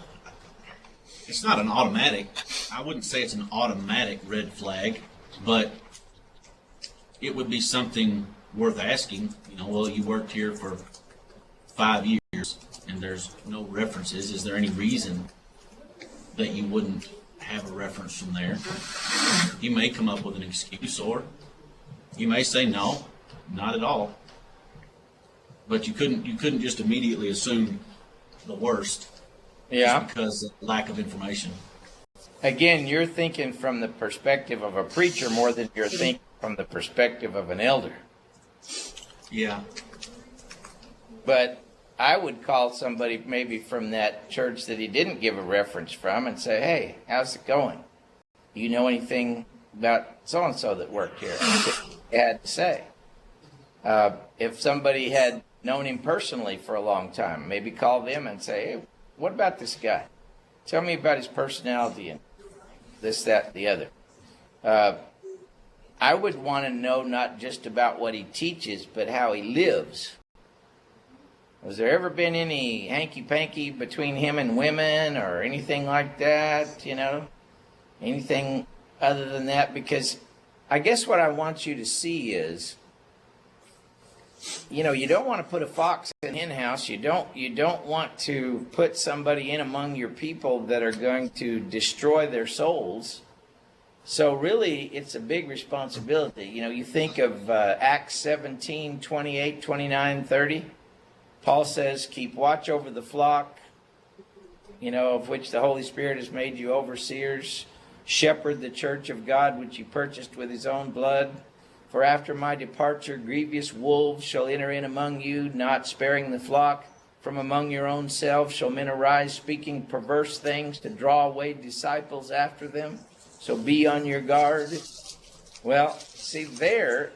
it's not an automatic. I wouldn't say it's an automatic red flag, but it would be something worth asking. You worked here for 5 years and there's no references. Is there any reason that you wouldn't have a reference from there? You may come up with an excuse, or you may say no, not at all. But you couldn't just immediately assume the worst. Yeah. Just because of lack of information. Again, you're thinking from the perspective of a preacher more than you're thinking from the perspective of an elder. Yeah. But I would call somebody maybe from that church that he didn't give a reference from and say, hey, how's it going? You know anything about so-and-so that worked here? He had to say. If somebody had known him personally for a long time, maybe call them and say, hey, what about this guy? Tell me about his personality and this, that, the other. I would want to know not just about what he teaches, but how he lives. Has there ever been any hanky-panky between him and women or anything like that, Anything other than that? Because I guess what I want you to see is, you don't want to put a fox in the hen house. You don't want to put somebody in among your people that are going to destroy their souls. So really, it's a big responsibility. You think of Acts 17, 28, 29, 30. Paul says, keep watch over the flock, of which the Holy Spirit has made you overseers. Shepherd the church of God, which he purchased with his own blood. For after my departure, grievous wolves shall enter in among you, not sparing the flock. From among your own selves shall men arise, speaking perverse things to draw away disciples after them. So be on your guard. Well, see there,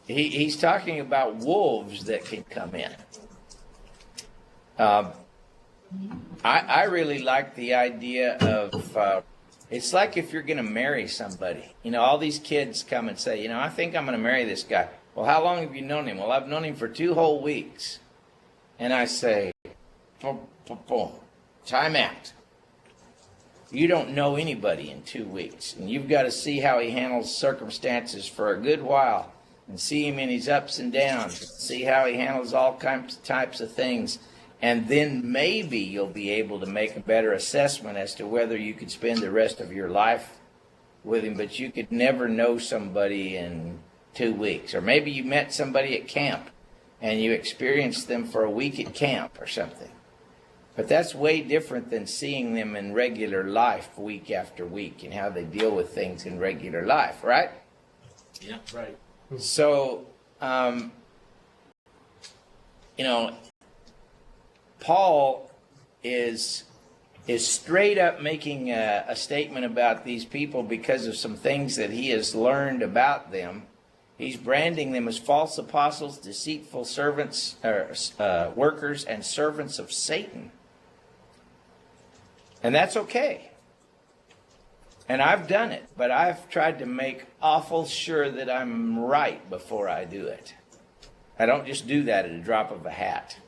he's talking about wolves that can come in. I really like the idea of, it's like if you're going to marry somebody. All these kids come and say, I think I'm going to marry this guy. Well, how long have you known him? Well, I've known him for 2 whole weeks. And I say, time out. You don't know anybody in 2 weeks. And you've got to see how he handles circumstances for a good while. And see him in his ups and downs. See how he handles all types of things. And then maybe you'll be able to make a better assessment as to whether you could spend the rest of your life with him. But you could never know somebody in 2 weeks. Or maybe you met somebody at camp and you experienced them for a week at camp or something. But that's way different than seeing them in regular life week after week and how they deal with things in regular life, right? Yeah. Right. So, Paul is straight up making a statement about these people because of some things that he has learned about them. He's branding them as false apostles, deceitful servants, workers, and servants of Satan. And that's okay. And I've done it, but I've tried to make awful sure that I'm right before I do it. I don't just do that at a drop of a hat.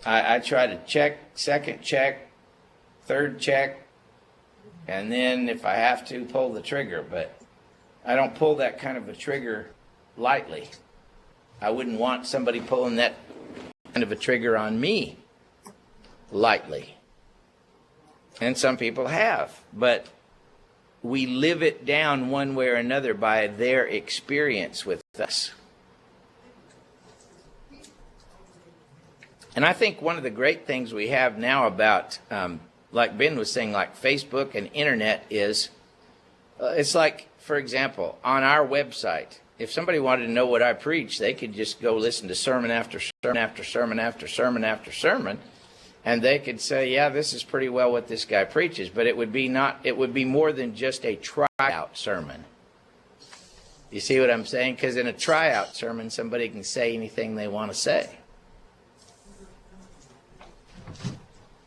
I try to check, second check, third check, and then if I have to, pull the trigger. But I don't pull that kind of a trigger lightly. I wouldn't want somebody pulling that kind of a trigger on me lightly. And some people have. But we live it down one way or another by their experience with us. And I think one of the great things we have now about, like Ben was saying, like Facebook and internet is, it's like, for example, on our website, if somebody wanted to know what I preach, they could just go listen to sermon after sermon after sermon after sermon after sermon, and they could say, yeah, this is pretty well what this guy preaches. But it would be more than just a tryout sermon. You see what I'm saying? Because in a tryout sermon, somebody can say anything they want to say.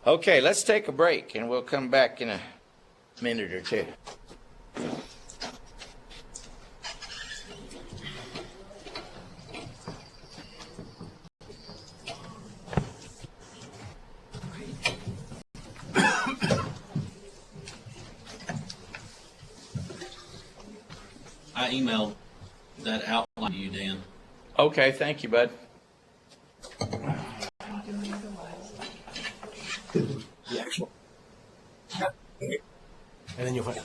Okay, let's take a break, and we'll come back in a minute or two. I emailed that outline to you, Dan. Okay, thank you, bud. The actual. And then you'll find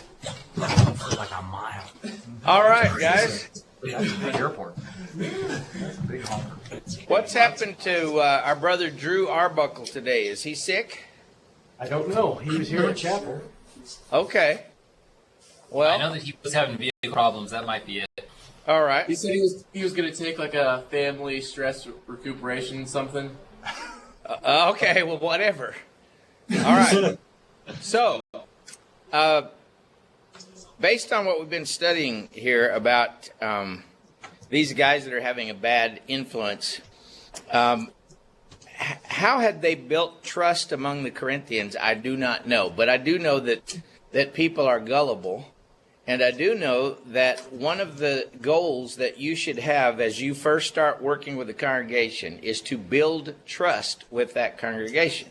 like a mile. All right, guys. The airport. What's happened to our brother Drew Arbuckle today? Is he sick? I don't know. He was here at chapel. Okay. Well, I know that he was having vehicle problems. That might be it. all right. He said he was going to take like a family stress recuperation something. Okay, well, whatever. All right. So, based on what we've been studying here about these guys that are having a bad influence, how had they built trust among the Corinthians? I do not know. But I do know that people are gullible. And I do know that one of the goals that you should have as you first start working with a congregation is to build trust with that congregation.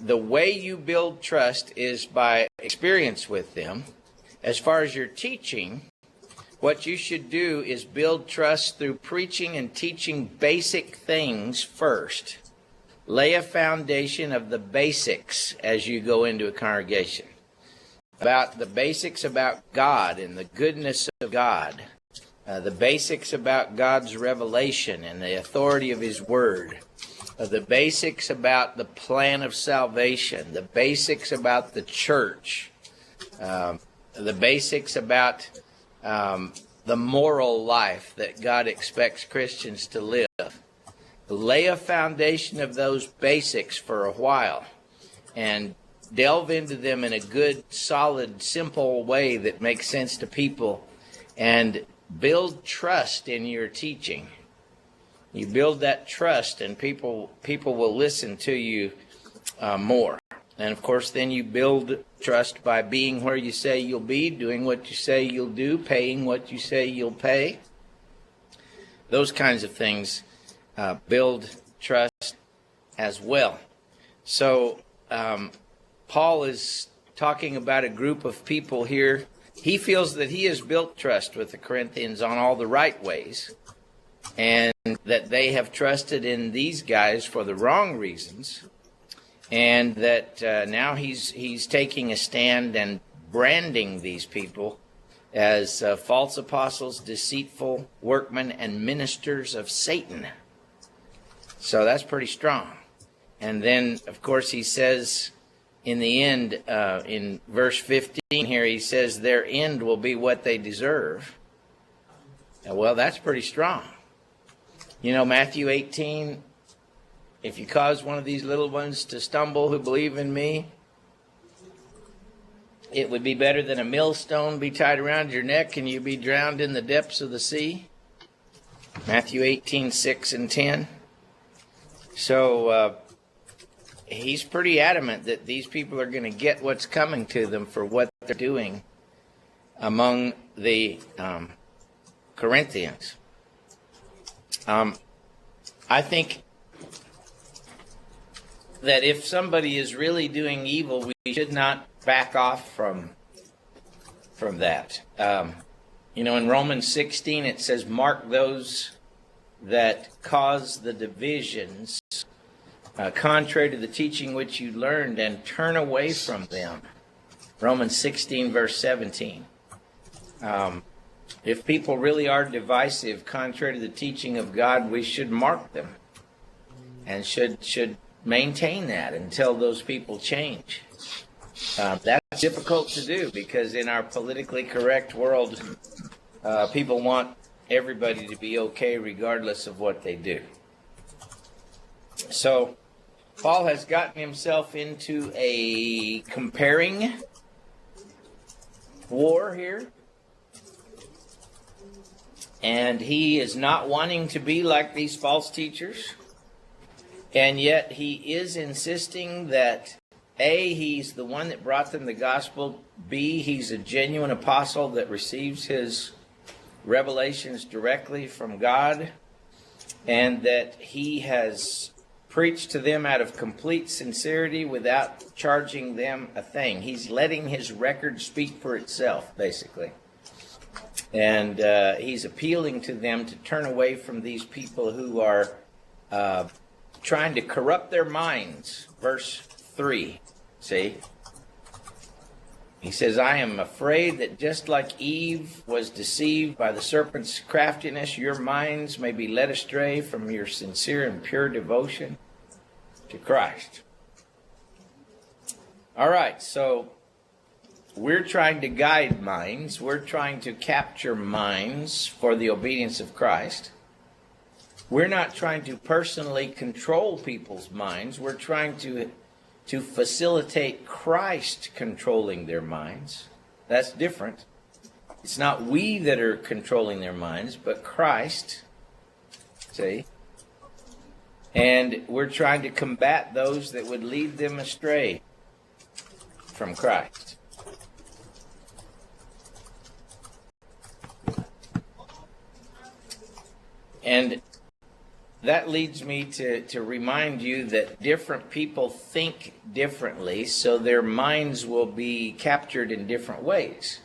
The way you build trust is by experience with them. As far as your teaching, what you should do is build trust through preaching and teaching basic things first. Lay a foundation of the basics as you go into a congregation. About the basics about God and the goodness of God. The basics about God's revelation and the authority of His Word. The basics about the plan of salvation. The basics about the church. The basics about the moral life that God expects Christians to live. Lay a foundation of those basics for a while and delve into them in a good, solid, simple way that makes sense to people, and build trust in your teaching. You build that trust, and people will listen to you more. And of course, then you build trust by being where you say you'll be, doing what you say you'll do, paying what you say you'll pay. Those kinds of things build trust as well. So, Paul is talking about a group of people here. He feels that he has built trust with the Corinthians on all the right ways, and that they have trusted in these guys for the wrong reasons, and that now he's taking a stand and branding these people as false apostles, deceitful workmen, and ministers of Satan. So that's pretty strong. And then, of course, he says in the end, in verse 15 here, he says their end will be what they deserve. Well, that's pretty strong. You know, Matthew 18, if you cause one of these little ones to stumble who believe in me, it would be better than a millstone be tied around your neck and you be drowned in the depths of the sea. Matthew 18, 6 and 10. So, he's pretty adamant that these people are going to get what's coming to them for what they're doing among the Corinthians. I think that if somebody is really doing evil, we should not back off from that. In Romans 16 it says, mark those that cause the divisions contrary to the teaching which you learned, and turn away from them. Romans 16, verse 17. If people really are divisive, contrary to the teaching of God, we should mark them and should maintain that until those people change. That's difficult to do because in our politically correct world, people want everybody to be okay regardless of what they do. So, Paul has gotten himself into a comparing war here. And he is not wanting to be like these false teachers. And yet he is insisting that A, he's the one that brought them the gospel. B, he's a genuine apostle that receives his revelations directly from God. And that he has preached to them out of complete sincerity without charging them a thing. He's letting his record speak for itself, basically. And he's appealing to them to turn away from these people who are trying to corrupt their minds. Verse 3, see? He says, I am afraid that just like Eve was deceived by the serpent's craftiness, your minds may be led astray from your sincere and pure devotion to Christ. All right, so we're trying to guide minds. We're trying to capture minds for the obedience of Christ. We're not trying to personally control people's minds. We're trying to facilitate Christ controlling their minds. That's different. It's not we that are controlling their minds, but Christ. See? And we're trying to combat those that would lead them astray from Christ. And that leads me to remind you that different people think differently, so their minds will be captured in different ways.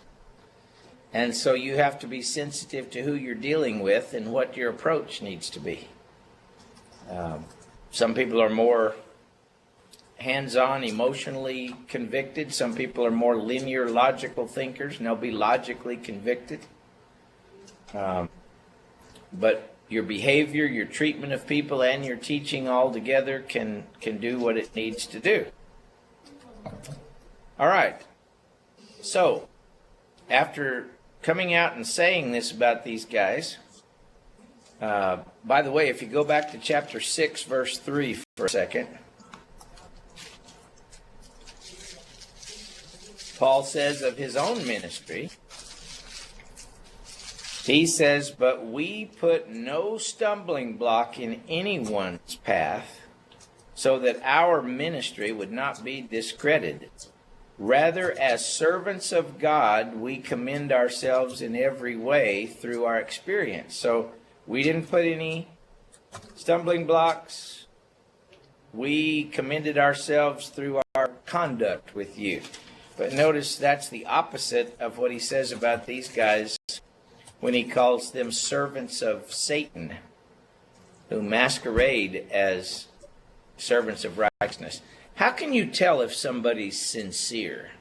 And so you have to be sensitive to who you're dealing with and what your approach needs to be. Some people are more hands-on, emotionally convicted. Some people are more linear, logical thinkers, and they'll be logically convicted. But your behavior, your treatment of people, and your teaching all together can do what it needs to do. All right. So, after coming out and saying this about these guys, by the way, if you go back to chapter 6, verse 3 for a second, Paul says of his own ministry, he says, but we put no stumbling block in anyone's path, so that our ministry would not be discredited. Rather, as servants of God, we commend ourselves in every way through our experience. So we didn't put any stumbling blocks. We commended ourselves through our conduct with you. But notice that's the opposite of what he says about these guys when he calls them servants of Satan, who masquerade as servants of righteousness. How can you tell if somebody's sincere?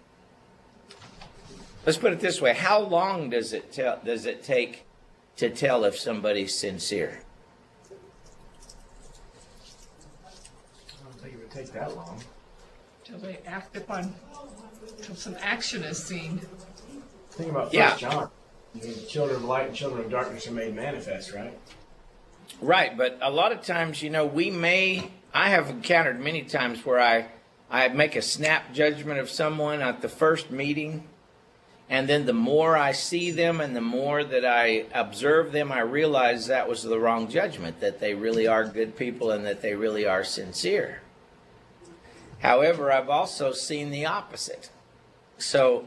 Let's put it this way. How long does it take to tell if somebody's sincere? I don't think it would take that long. Till they act upon, till some action is seen. Think about 1 Yeah. John. Children of light and children of darkness are made manifest, right? Right, but a lot of times, I have encountered many times where I make a snap judgment of someone at the first meeting, and then the more I see them and the more that I observe them, I realize that was the wrong judgment, that they really are good people and that they really are sincere. However, I've also seen the opposite. So,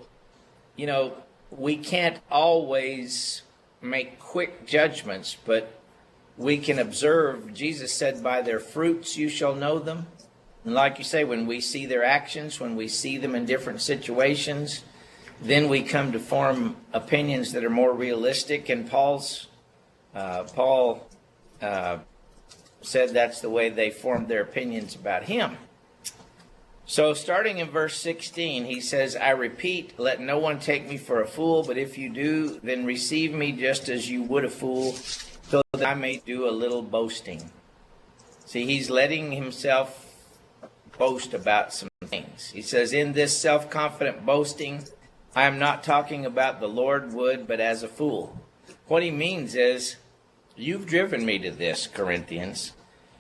we can't always make quick judgments, but we can observe. Jesus said, by their fruits you shall know them. And like you say, when we see their actions, when we see them in different situations, then we come to form opinions that are more realistic. And Paul said that's the way they formed their opinions about him. So starting in verse 16, he says, I repeat, let no one take me for a fool, but if you do, then receive me just as you would a fool, so that I may do a little boasting. See, he's letting himself boast about some things. He says, in this self-confident boasting, I am not talking about the Lord would, but as a fool. What he means is, you've driven me to this, Corinthians.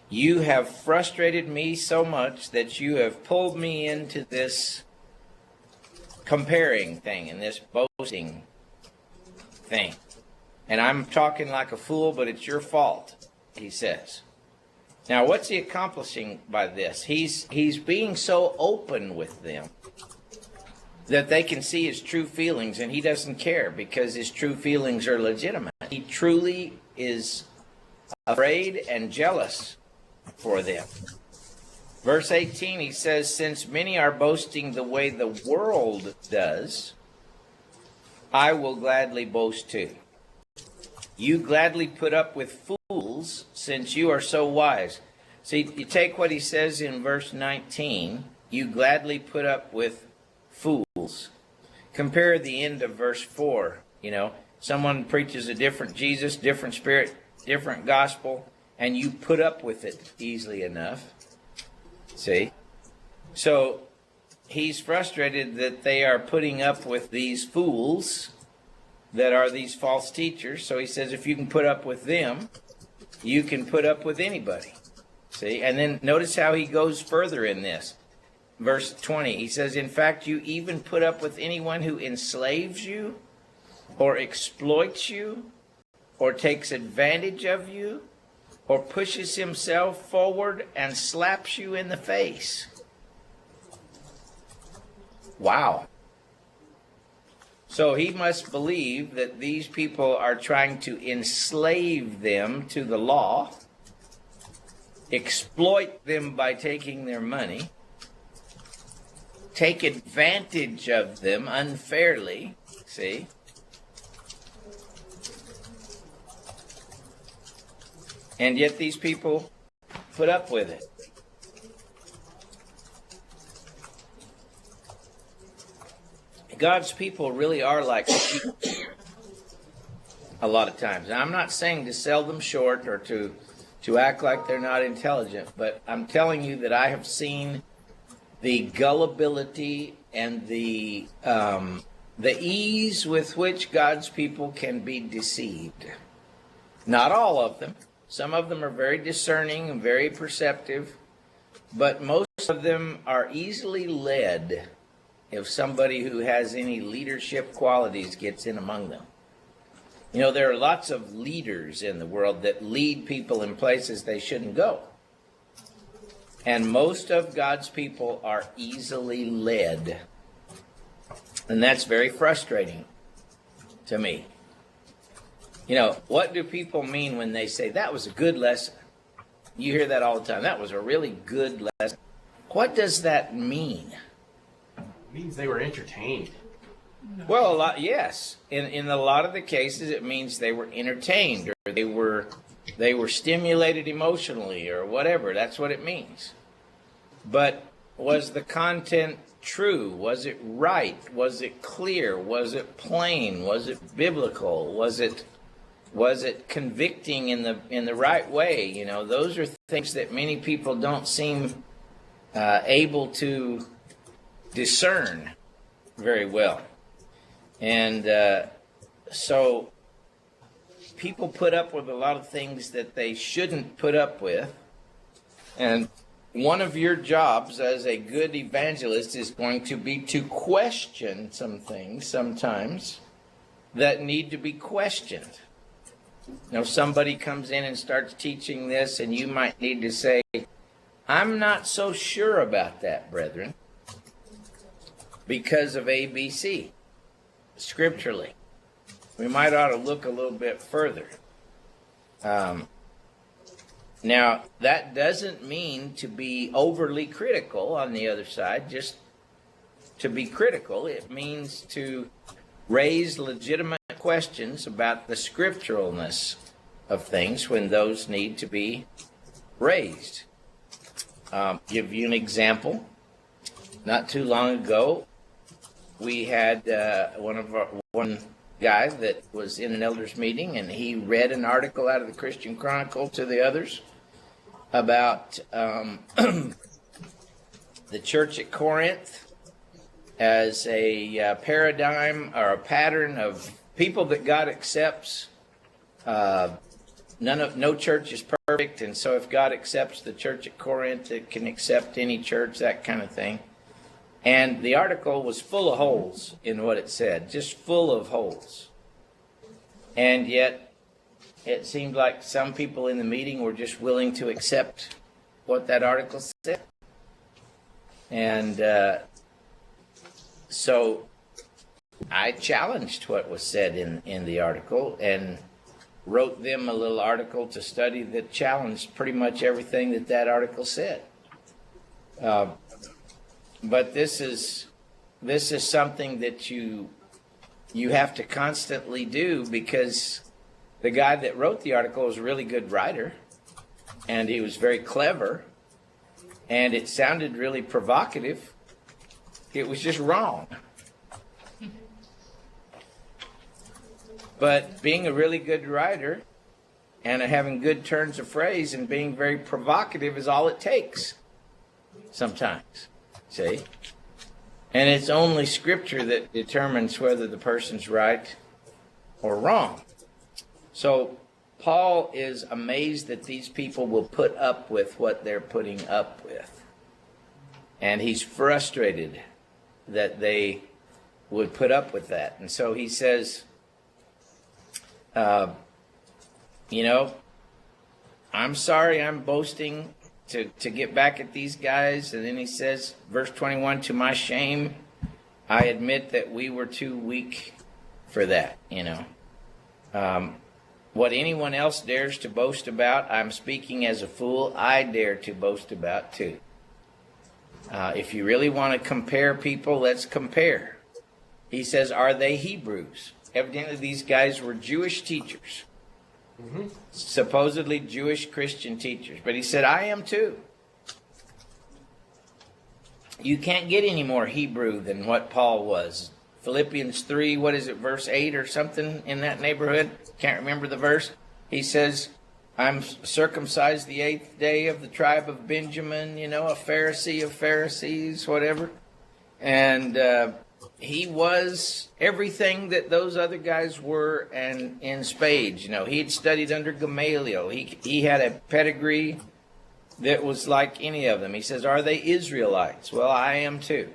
You have frustrated me so much that you have pulled me into this comparing thing and this boasting thing. And I'm talking like a fool, but it's your fault, he says. Now, what's he accomplishing by this? He's being so open with them that they can see his true feelings, and he doesn't care because his true feelings are legitimate. He truly is afraid and jealous for them. Verse 18, he says, since many are boasting the way the world does, I will gladly boast too. You gladly put up with fools, since you are so wise. See, you take what he says in verse 19, you gladly put up with fools. Compare the end of verse 4. Someone preaches a different Jesus, different spirit, different gospel, and you put up with it easily enough. See? So he's frustrated that they are putting up with these fools that are these false teachers. So he says, if you can put up with them, you can put up with anybody. See? And then notice how he goes further in this. Verse 20, he says, in fact, you even put up with anyone who enslaves you or exploits you or takes advantage of you or pushes himself forward and slaps you in the face. Wow. So he must believe that these people are trying to enslave them to the law, exploit them by taking their money, take advantage of them unfairly, see? And yet these people put up with it. God's people really are like sheep a lot of times. And I'm not saying to sell them short or to act like they're not intelligent, but I'm telling you that I have seen the gullibility and the ease with which God's people can be deceived. Not all of them. Some of them are very discerning and very perceptive, but most of them are easily led if somebody who has any leadership qualities gets in among them. There are lots of leaders in the world that lead people in places they shouldn't go. And most of God's people are easily led. And that's very frustrating to me. What do people mean when they say, that was a good lesson? You hear that all the time. That was a really good lesson. What does that mean? It means they were entertained. Well, yes. In a lot of the cases, it means they were entertained or they were stimulated emotionally or whatever. That's what it means. But was the content true? Was it right? Was it clear? Was it plain? Was it biblical? Was it convicting in the right way? Those are things that many people don't seem able to discern very well. And so people put up with a lot of things that they shouldn't put up with. And one of your jobs as a good evangelist is going to be to question some things sometimes that need to be questioned. Somebody comes in and starts teaching this, and you might need to say, I'm not so sure about that, brethren, because of ABC, scripturally. We might ought to look a little bit further. Now, that doesn't mean to be overly critical on the other side, just to be critical. It means to raise legitimate questions about the scripturalness of things when those need to be raised. Give you an example. Not too long ago, we had one guy that was in an elders meeting, and he read an article out of the Christian Chronicle to the others about the church at Corinth as a paradigm or a pattern of people that God accepts. No church is perfect, and so if God accepts the church at Corinth, it can accept any church, that kind of thing. And the article was full of holes in what it said, just full of holes. And yet, it seemed like some people in the meeting were just willing to accept what that article said. And so I challenged what was said in the article and wrote them a little article to study that challenged pretty much everything that article said. But this is something that you have to constantly do, because the guy that wrote the article was a really good writer, and he was very clever, and it sounded really provocative. It was just wrong. But being a really good writer and having good turns of phrase and being very provocative is all it takes sometimes. See? And it's only Scripture that determines whether the person's right or wrong. So Paul is amazed that these people will put up with what they're putting up with. And he's frustrated that they would put up with that. And so he says, I'm sorry I'm boasting to get back at these guys. And then he says, verse 21, to my shame, I admit that we were too weak for that, What anyone else dares to boast about, I'm speaking as a fool, I dare to boast about too. If you really want to compare people, let's compare. He says, are they Hebrews? Evidently these guys were Jewish teachers. Supposedly Jewish Christian teachers. But he said, I am too. You can't get any more Hebrew than what Paul was. Philippians 3, verse 8 or something in that neighborhood? Can't remember the verse. He says, I'm circumcised the 8th day of the tribe of Benjamin, a Pharisee of Pharisees, whatever. And he was everything that those other guys were, and in spades. He had studied under Gamaliel. He had a pedigree that was like any of them. He says, are they Israelites? Well, I am too.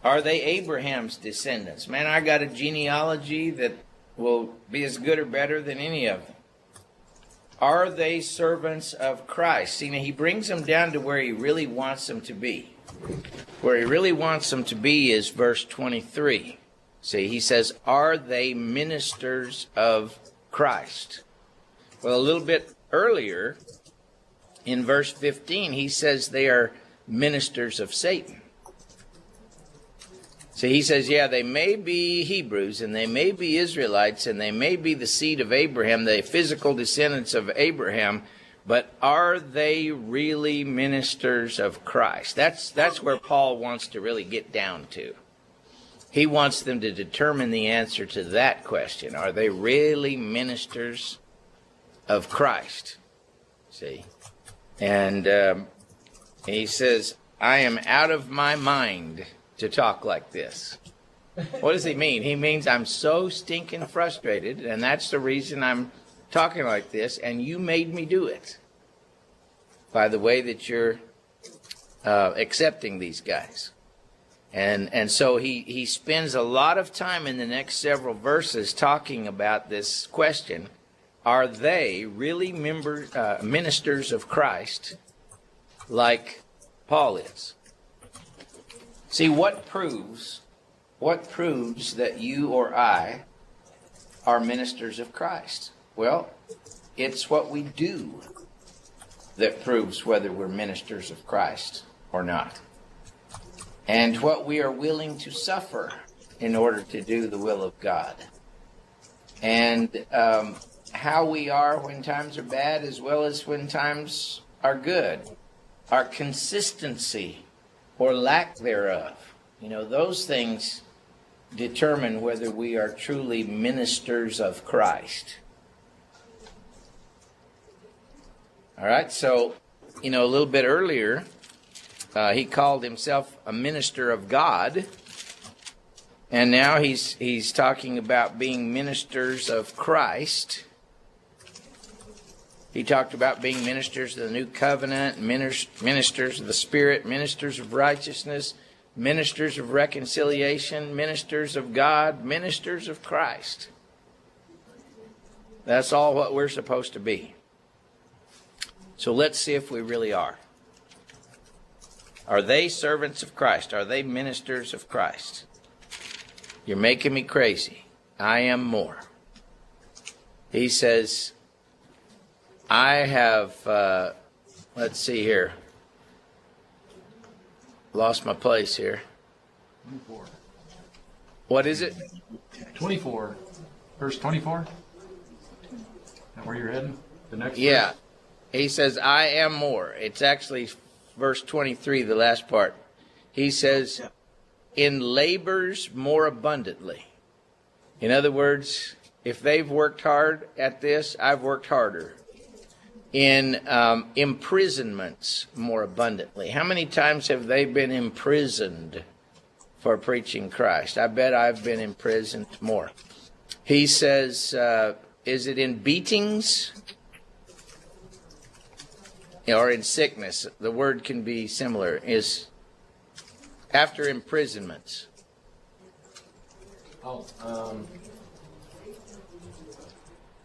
Are they Abraham's descendants? Man, I got a genealogy that will be as good or better than any of them. Are they servants of Christ? See, now he brings them down to where he really wants them to be. Where he really wants them to be is verse 23. See, he says, are they ministers of Christ? Well, a little bit earlier, in verse 15, he says they are ministers of Satan. See, he says, yeah, they may be Hebrews, and they may be Israelites, and they may be the seed of Abraham, the physical descendants of Abraham, but are they really ministers of Christ? That's where Paul wants to really get down to. He wants them to determine the answer to that question. Are they really ministers of Christ? See? And he says, I am out of my mind to talk like this. What does he mean? He means I'm so stinking frustrated, and that's the reason I'm talking like this, and you made me do it by the way that you're accepting these guys. And so he spends a lot of time in the next several verses talking about this question. Are they really ministers of Christ like Paul is? See, what proves that you or I are ministers of Christ? Well, it's what we do that proves whether we're ministers of Christ or not. And what we are willing to suffer in order to do the will of God. And how we are when times are bad, as well as when times are good. Our consistency or lack thereof. Those things determine whether we are truly ministers of Christ. All right, so, a little bit earlier, he called himself a minister of God. And now he's talking about being ministers of Christ. He talked about being ministers of the new covenant, ministers of the Spirit, ministers of righteousness, ministers of reconciliation, ministers of God, ministers of Christ. That's all what we're supposed to be. So let's see if we really are. Are they servants of Christ? Are they ministers of Christ? You're making me crazy. I am more. He says, I have, let's see here. Lost my place here. 24. What is it? 24. Verse 24? Is that where you're heading? The next Yeah. verse? He says, I am more. It's actually verse 23, the last part. He says, in labors more abundantly. In other words, if they've worked hard at this, I've worked harder. In imprisonments more abundantly. How many times have they been imprisoned for preaching Christ? I bet I've been imprisoned more. He says, is it in beatings or in sickness? The word can be similar. Is after imprisonments.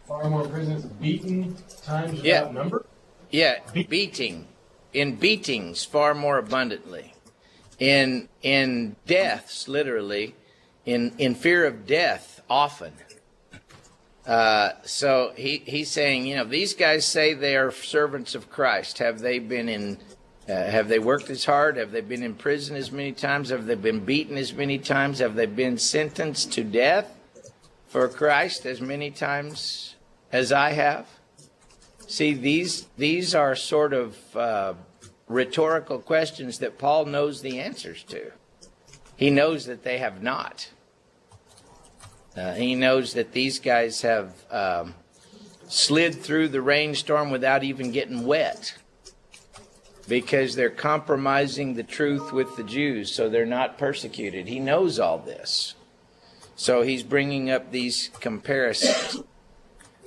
Far more prisoners beaten times without number? Yeah, beating. In beatings, far more abundantly. In deaths, literally. In fear of death, often. So he's saying, these guys say they are servants of Christ. Have they been have they worked as hard? Have they been in prison as many times? Have they been beaten as many times? Have they been sentenced to death for Christ as many times as I have? See, these are sort of rhetorical questions that Paul knows the answers to. He knows that they have not. He knows that these guys have slid through the rainstorm without even getting wet because they're compromising the truth with the Jews so they're not persecuted. He knows all this. So he's bringing up these comparisons.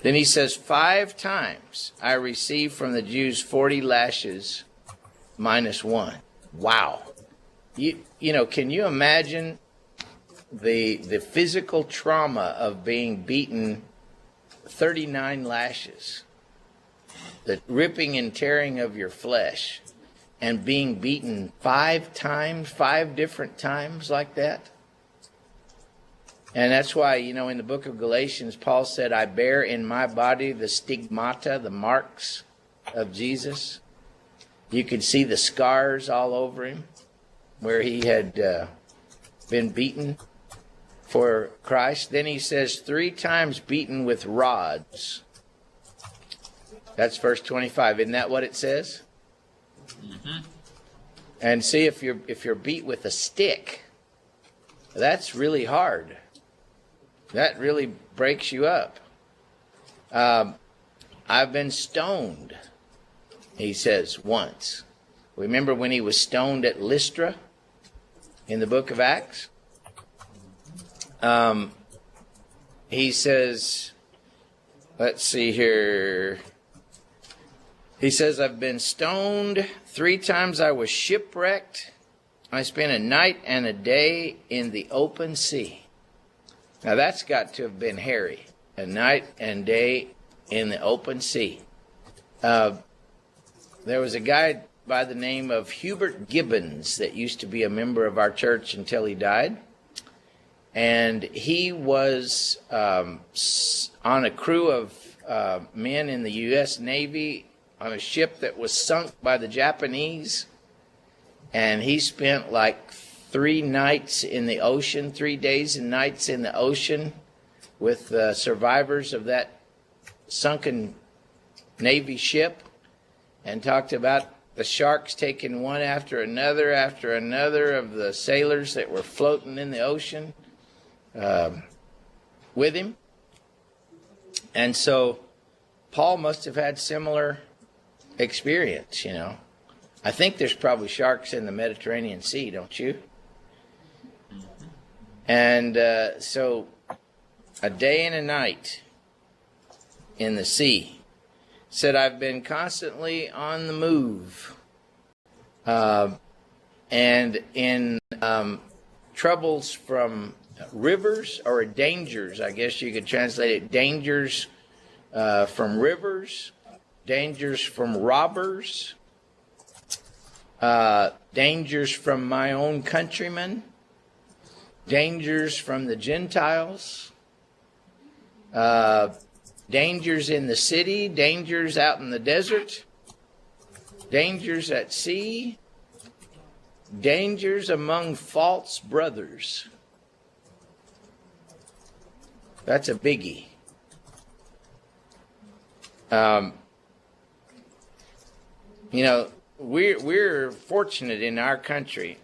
Then he says, 5 times I received from the Jews 40 lashes minus 1. Wow. Can you imagine the physical trauma of being beaten 39 lashes? The ripping and tearing of your flesh and being beaten 5 times, 5 different times like that? And that's why, in the book of Galatians, Paul said, I bear in my body the stigmata, the marks of Jesus. You could see the scars all over him where he had been beaten for Christ. Then he says 3 times beaten with rods. That's verse 25. Isn't that what it says? Mm-hmm. And see, if you're beat with a stick, that's really hard. That really breaks you up. I've been stoned, he says, once. Remember when he was stoned at Lystra in the book of Acts? He says, let's see here. He says, I've been stoned 3 times. I was shipwrecked. I spent a night and a day in the open sea. Now that's got to have been hairy. A night and day in the open sea. There was a guy by the name of Hubert Gibbons that used to be a member of our church until he died. And he was on a crew of men in the U.S. Navy on a ship that was sunk by the Japanese. And he spent like 3 nights in the ocean, 3 days and nights in the ocean with survivors of that sunken Navy ship. and talked about the sharks taking one after another of the sailors that were floating in the ocean with him. And so Paul must have had similar experience, you know. I think there's probably sharks in the Mediterranean Sea, don't you? And so a day and a night in the sea. Said, I've been constantly on the move and in troubles from rivers, or dangers, I guess you could translate it, dangers from rivers, dangers from robbers, dangers from my own countrymen, dangers from the Gentiles, dangers in the city, dangers out in the desert, dangers at sea, dangers among false brothers. That's a biggie. You know, we're fortunate in our country.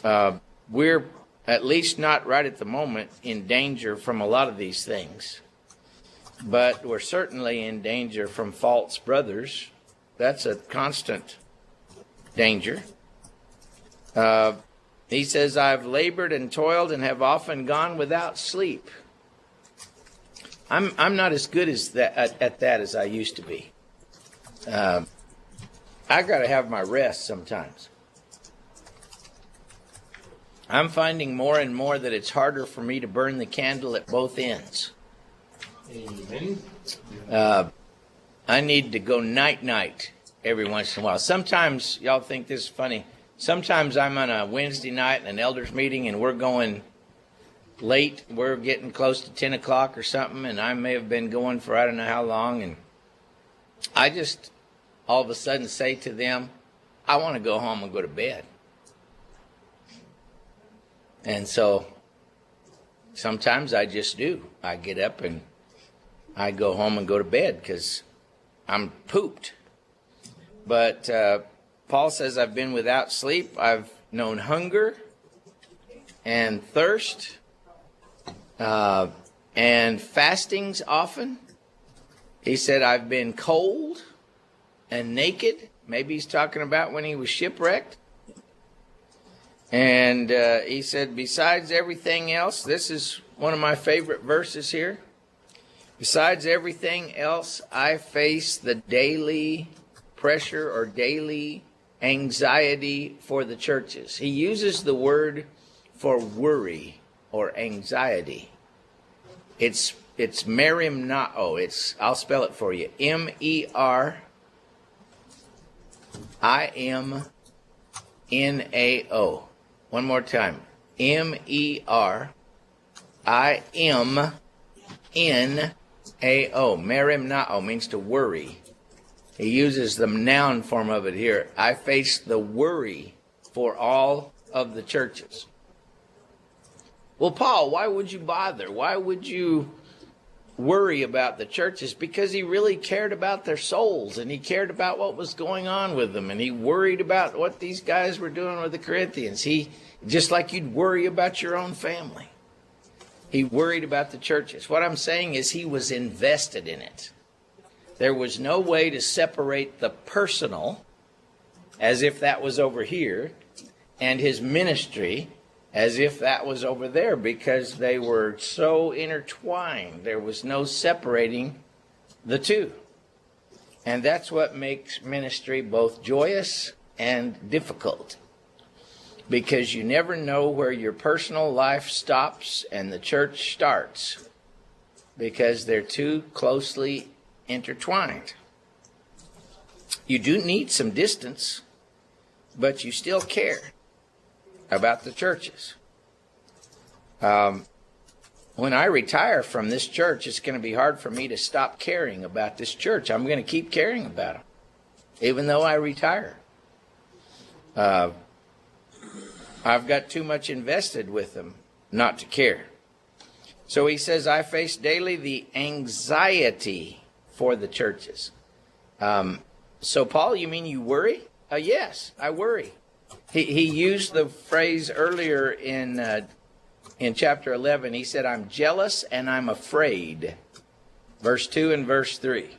We're at least not right at the moment in danger from a lot of these things. But we're certainly in danger from false brothers. That's a constant danger. He says, I've labored and toiled and have often gone without sleep. I'm not as good as that at that as I used to be. I got to have my rest sometimes. I'm finding more and more that it's harder for me to burn the candle at both ends. Amen. I need to go night-night every once in a while. Sometimes, y'all think this is funny, sometimes I'm on a Wednesday night in an elders meeting and we're going late. We're getting close to 10 o'clock or something, and I may have been going for I don't know how long, and I just all of a sudden say to them, I want to go home and go to bed. And so sometimes I just do. I get up and I go home and go to bed because I'm pooped. But Paul says, I've been without sleep. I've known hunger and thirst and fastings often. He said, I've been cold and naked. Maybe he's talking about when he was shipwrecked. And he said, besides everything else, this is one of my favorite verses here. Besides everything else, I face the daily pressure or daily anxiety for the churches. He uses the word for worry or anxiety. It's merimnao. I'll spell it for you. MERIMNAO. One more time. MERIMNAO. Merimnao means to worry. He uses the noun form of it here. I face the worry for all of the churches. Well, Paul, why would you bother? Why would you worry about the churches? Because he really cared about their souls, and he cared about what was going on with them, and he worried about what these guys were doing with the Corinthians. He, just like you'd worry about your own family, he worried about the churches. What I'm saying is he was invested in it. There was no way to separate the personal, as if that was over here, and his ministry, as if that was over there, because they were so intertwined. There was no separating the two. And that's what makes ministry both joyous and difficult, because you never know where your personal life stops and the church starts, because they're too closely intertwined. You do need some distance, but you still care about the churches. When I retire from this church, it's going to be hard for me to stop caring about this church. I'm going to keep caring about them, even though I retire. I've got too much invested with them not to care. So he says, I face daily the anxiety for the churches. So Paul, you mean you worry? Yes, I worry. He used the phrase earlier in chapter 11. He said, I'm jealous and I'm afraid. Verse 2 and verse 3.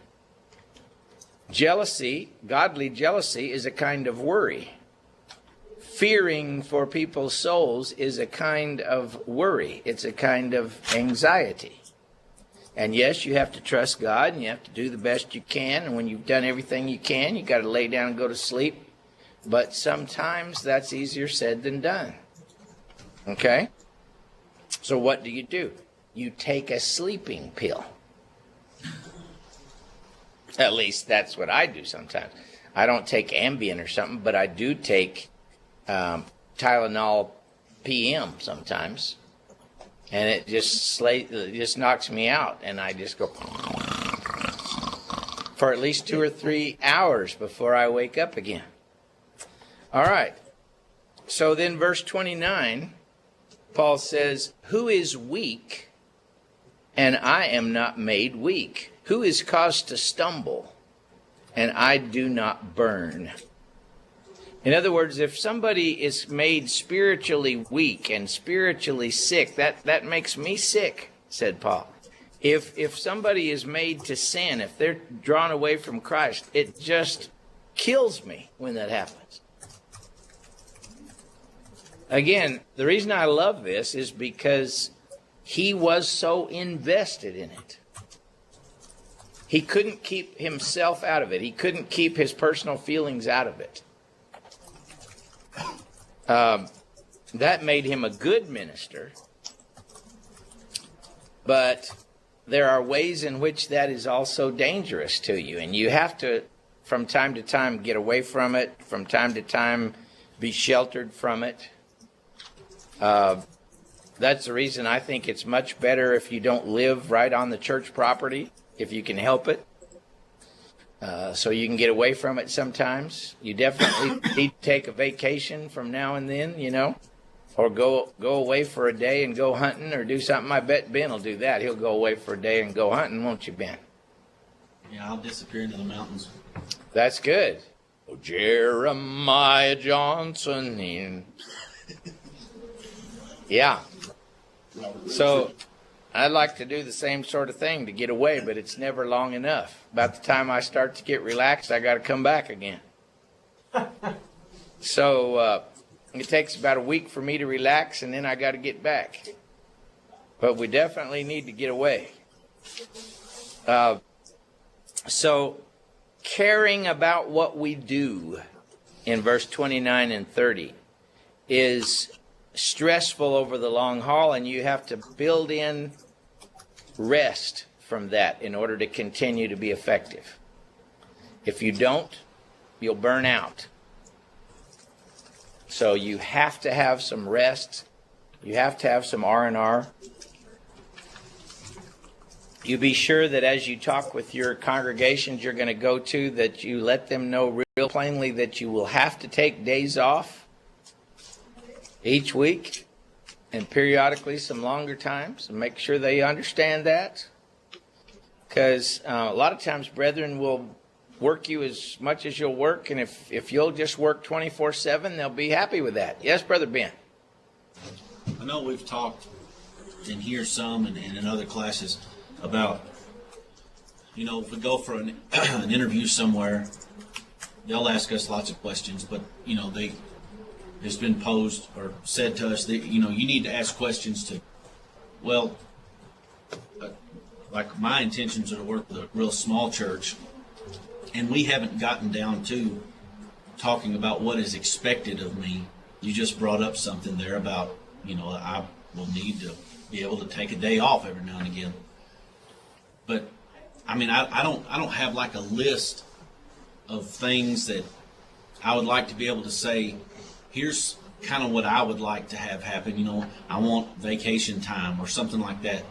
Jealousy, godly jealousy, is a kind of worry. Fearing for people's souls is a kind of worry. It's a kind of anxiety. And yes, you have to trust God and you have to do the best you can. And when you've done everything you can, you got to lay down and go to sleep. But sometimes that's easier said than done. Okay? So what do? You take a sleeping pill. At least that's what I do sometimes. I don't take Ambien or something, but I do take Tylenol PM sometimes. And it just knocks me out, and I just go for at least 2 or 3 hours before I wake up again. All right. So then verse 29, Paul says, who is weak, and I am not made weak? Who is caused to stumble, and I do not burn? In other words, if somebody is made spiritually weak and spiritually sick, that makes me sick, said Paul. If somebody is made to sin, if they're drawn away from Christ, it just kills me when that happens. Again, the reason I love this is because he was so invested in it. He couldn't keep himself out of it. He couldn't keep his personal feelings out of it. That made him a good minister. But there are ways in which that is also dangerous to you. And you have to, from time to time, get away from it. From time to time, be sheltered from it. That's the reason I think it's much better if you don't live right on the church property, if you can help it. So you can get away from it sometimes. You definitely need to take a vacation from now and then, or go away for a day and go hunting or do something. I bet Ben will do that. He'll go away for a day and go hunting, won't you, Ben? Yeah, I'll disappear into the mountains. That's good. Oh, Jeremiah Johnson. Yeah. So I'd like to do the same sort of thing to get away, but it's never long enough. About the time I start to get relaxed, I got to come back again. So it takes about a week for me to relax, and then I got to get back. But we definitely need to get away. So caring about what we do in verse 29 and 30 is stressful over the long haul, and you have to build in rest from that in order to continue to be effective. If you don't, you'll burn out. So you have to have some rest. You have to have some R&R. You be sure that as you talk with your congregations you're going to go to, that you let them know real plainly that you will have to take days off each week and periodically some longer times, and make sure they understand that. Because a lot of times brethren will work you as much as you'll work, and if you'll just work 24/7, they'll be happy with that. Yes, Brother Ben? I know we've talked in here some and in other classes about, if we go for an interview somewhere, they'll ask us lots of questions, but, it's been posed or said to us that, you need to ask questions to, like my intentions are to work with a real small church, and we haven't gotten down to talking about what is expected of me. You just brought up something there about, I will need to be able to take a day off every now and again. But I don't have like a list of things that I would like to be able to say, here's kind of what I would like to have happen. I want vacation time or something like that.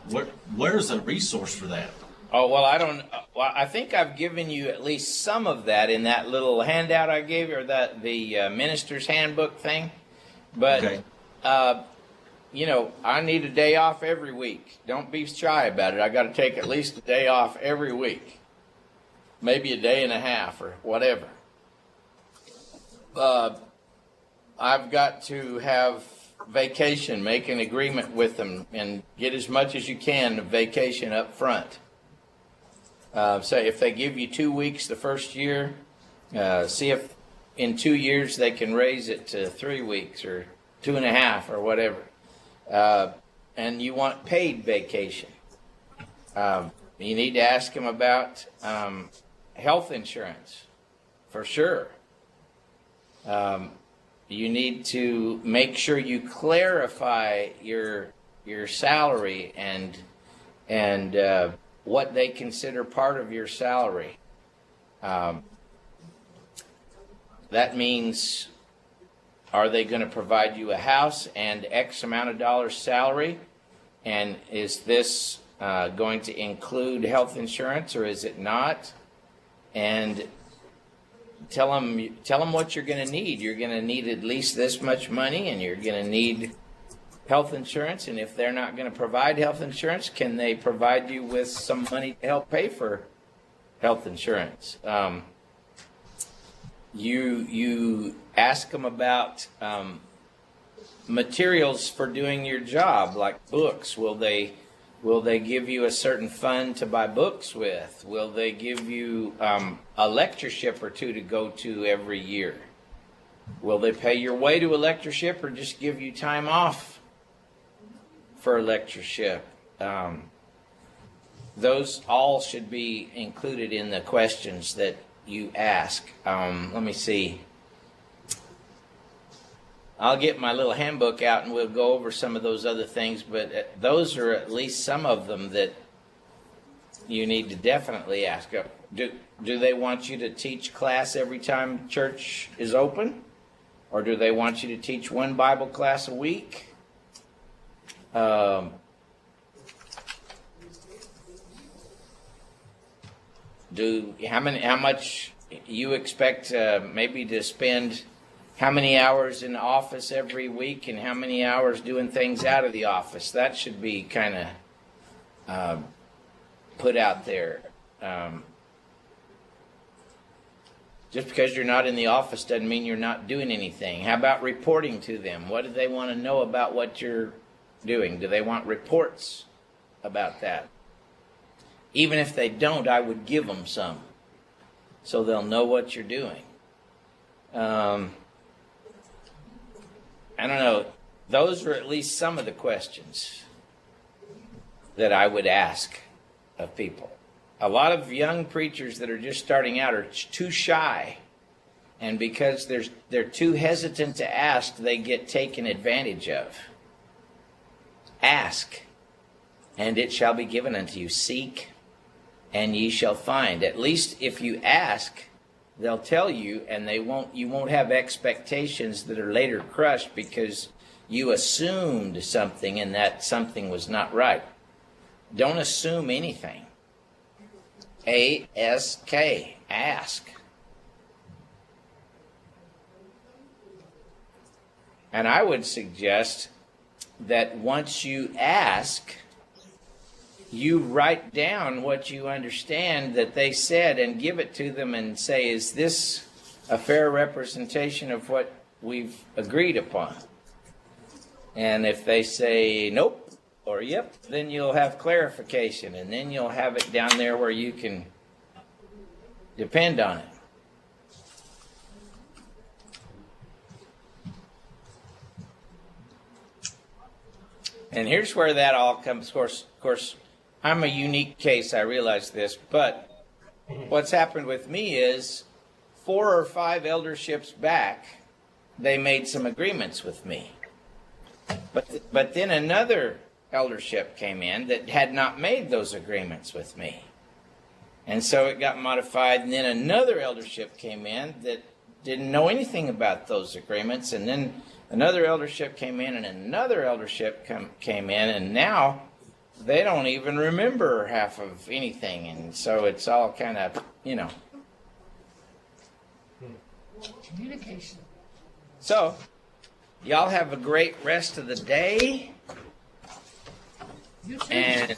Where's a resource for that? Oh, well, I think I've given you at least some of that in that little handout I gave you, or the minister's handbook thing. But, Okay. I need a day off every week. Don't be shy about it. I got to take at least a day off every week. maybe a day and a half or whatever. I've got to have vacation, make an agreement with them, and get as much as you can of vacation up front. So if they give you 2 weeks the first year, see if in 2 years they can raise it to 3 weeks or 2.5 or whatever. And you want paid vacation. You need to ask them about health insurance, for sure. You need to make sure you clarify your salary and what they consider part of your salary. That means, are they going to provide you a house and X amount of dollars salary? And is this going to include health insurance, or is it not? And tell them what you're going to need. You're going to need at least this much money, and you're going to need health insurance. And if they're not going to provide health insurance, can they provide you with some money to help pay for health insurance? You ask them about materials for doing your job, like books. Will they give you a certain fund to buy books with? Will they give you a lectureship or two to go to every year? Will they pay your way to a lectureship, or just give you time off for a lectureship? Those all should be included in the questions that you ask. Let me see. I'll get my little handbook out and we'll go over some of those other things, but those are at least some of them that you need to definitely ask. Do they want you to teach class every time church is open? Or do they want you to teach one Bible class a week? How much you expect maybe to spend, how many hours in the office every week, and how many hours doing things out of the office? That should be kind of put out there. Just because you're not in the office doesn't mean you're not doing anything. How about reporting to them? What do they want to know about what you're doing? Do they want reports about that? Even if they don't, I would give them some so they'll know what you're doing. I don't know. Those are at least some of the questions that I would ask of people. A lot of young preachers that are just starting out are too shy, and because they're too hesitant to ask, they get taken advantage of. Ask, and it shall be given unto you. Seek, and ye shall find. At least if you ask, they'll tell you, and you won't have expectations that are later crushed because you assumed something and that something was not right. Don't assume anything. A-S-K, ask. And I would suggest that once you ask, you write down what you understand that they said and give it to them and say, is this a fair representation of what we've agreed upon? And if they say nope or yep, then you'll have clarification, and then you'll have it down there where you can depend on it. And here's where that all comes. Of course, I'm a unique case, I realize this, but what's happened with me is 4 or 5 elderships back, they made some agreements with me. But then another eldership came in that had not made those agreements with me. And so it got modified, and then another eldership came in that didn't know anything about those agreements, and then another eldership came in, and another eldership came in, and now they don't even remember half of anything, and so it's all kind of, Communication. So, y'all have a great rest of the day, You too. and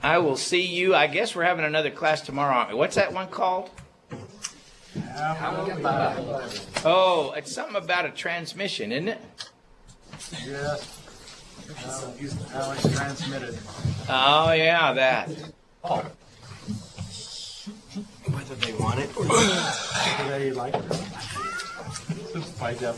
I will see you. I guess we're having another class tomorrow, aren't we? What's that one called? Oh, it's something about a transmission, isn't it? Yes. How it's transmitted. Oh, yeah, that. Whether they want it or whether they like it. Find out.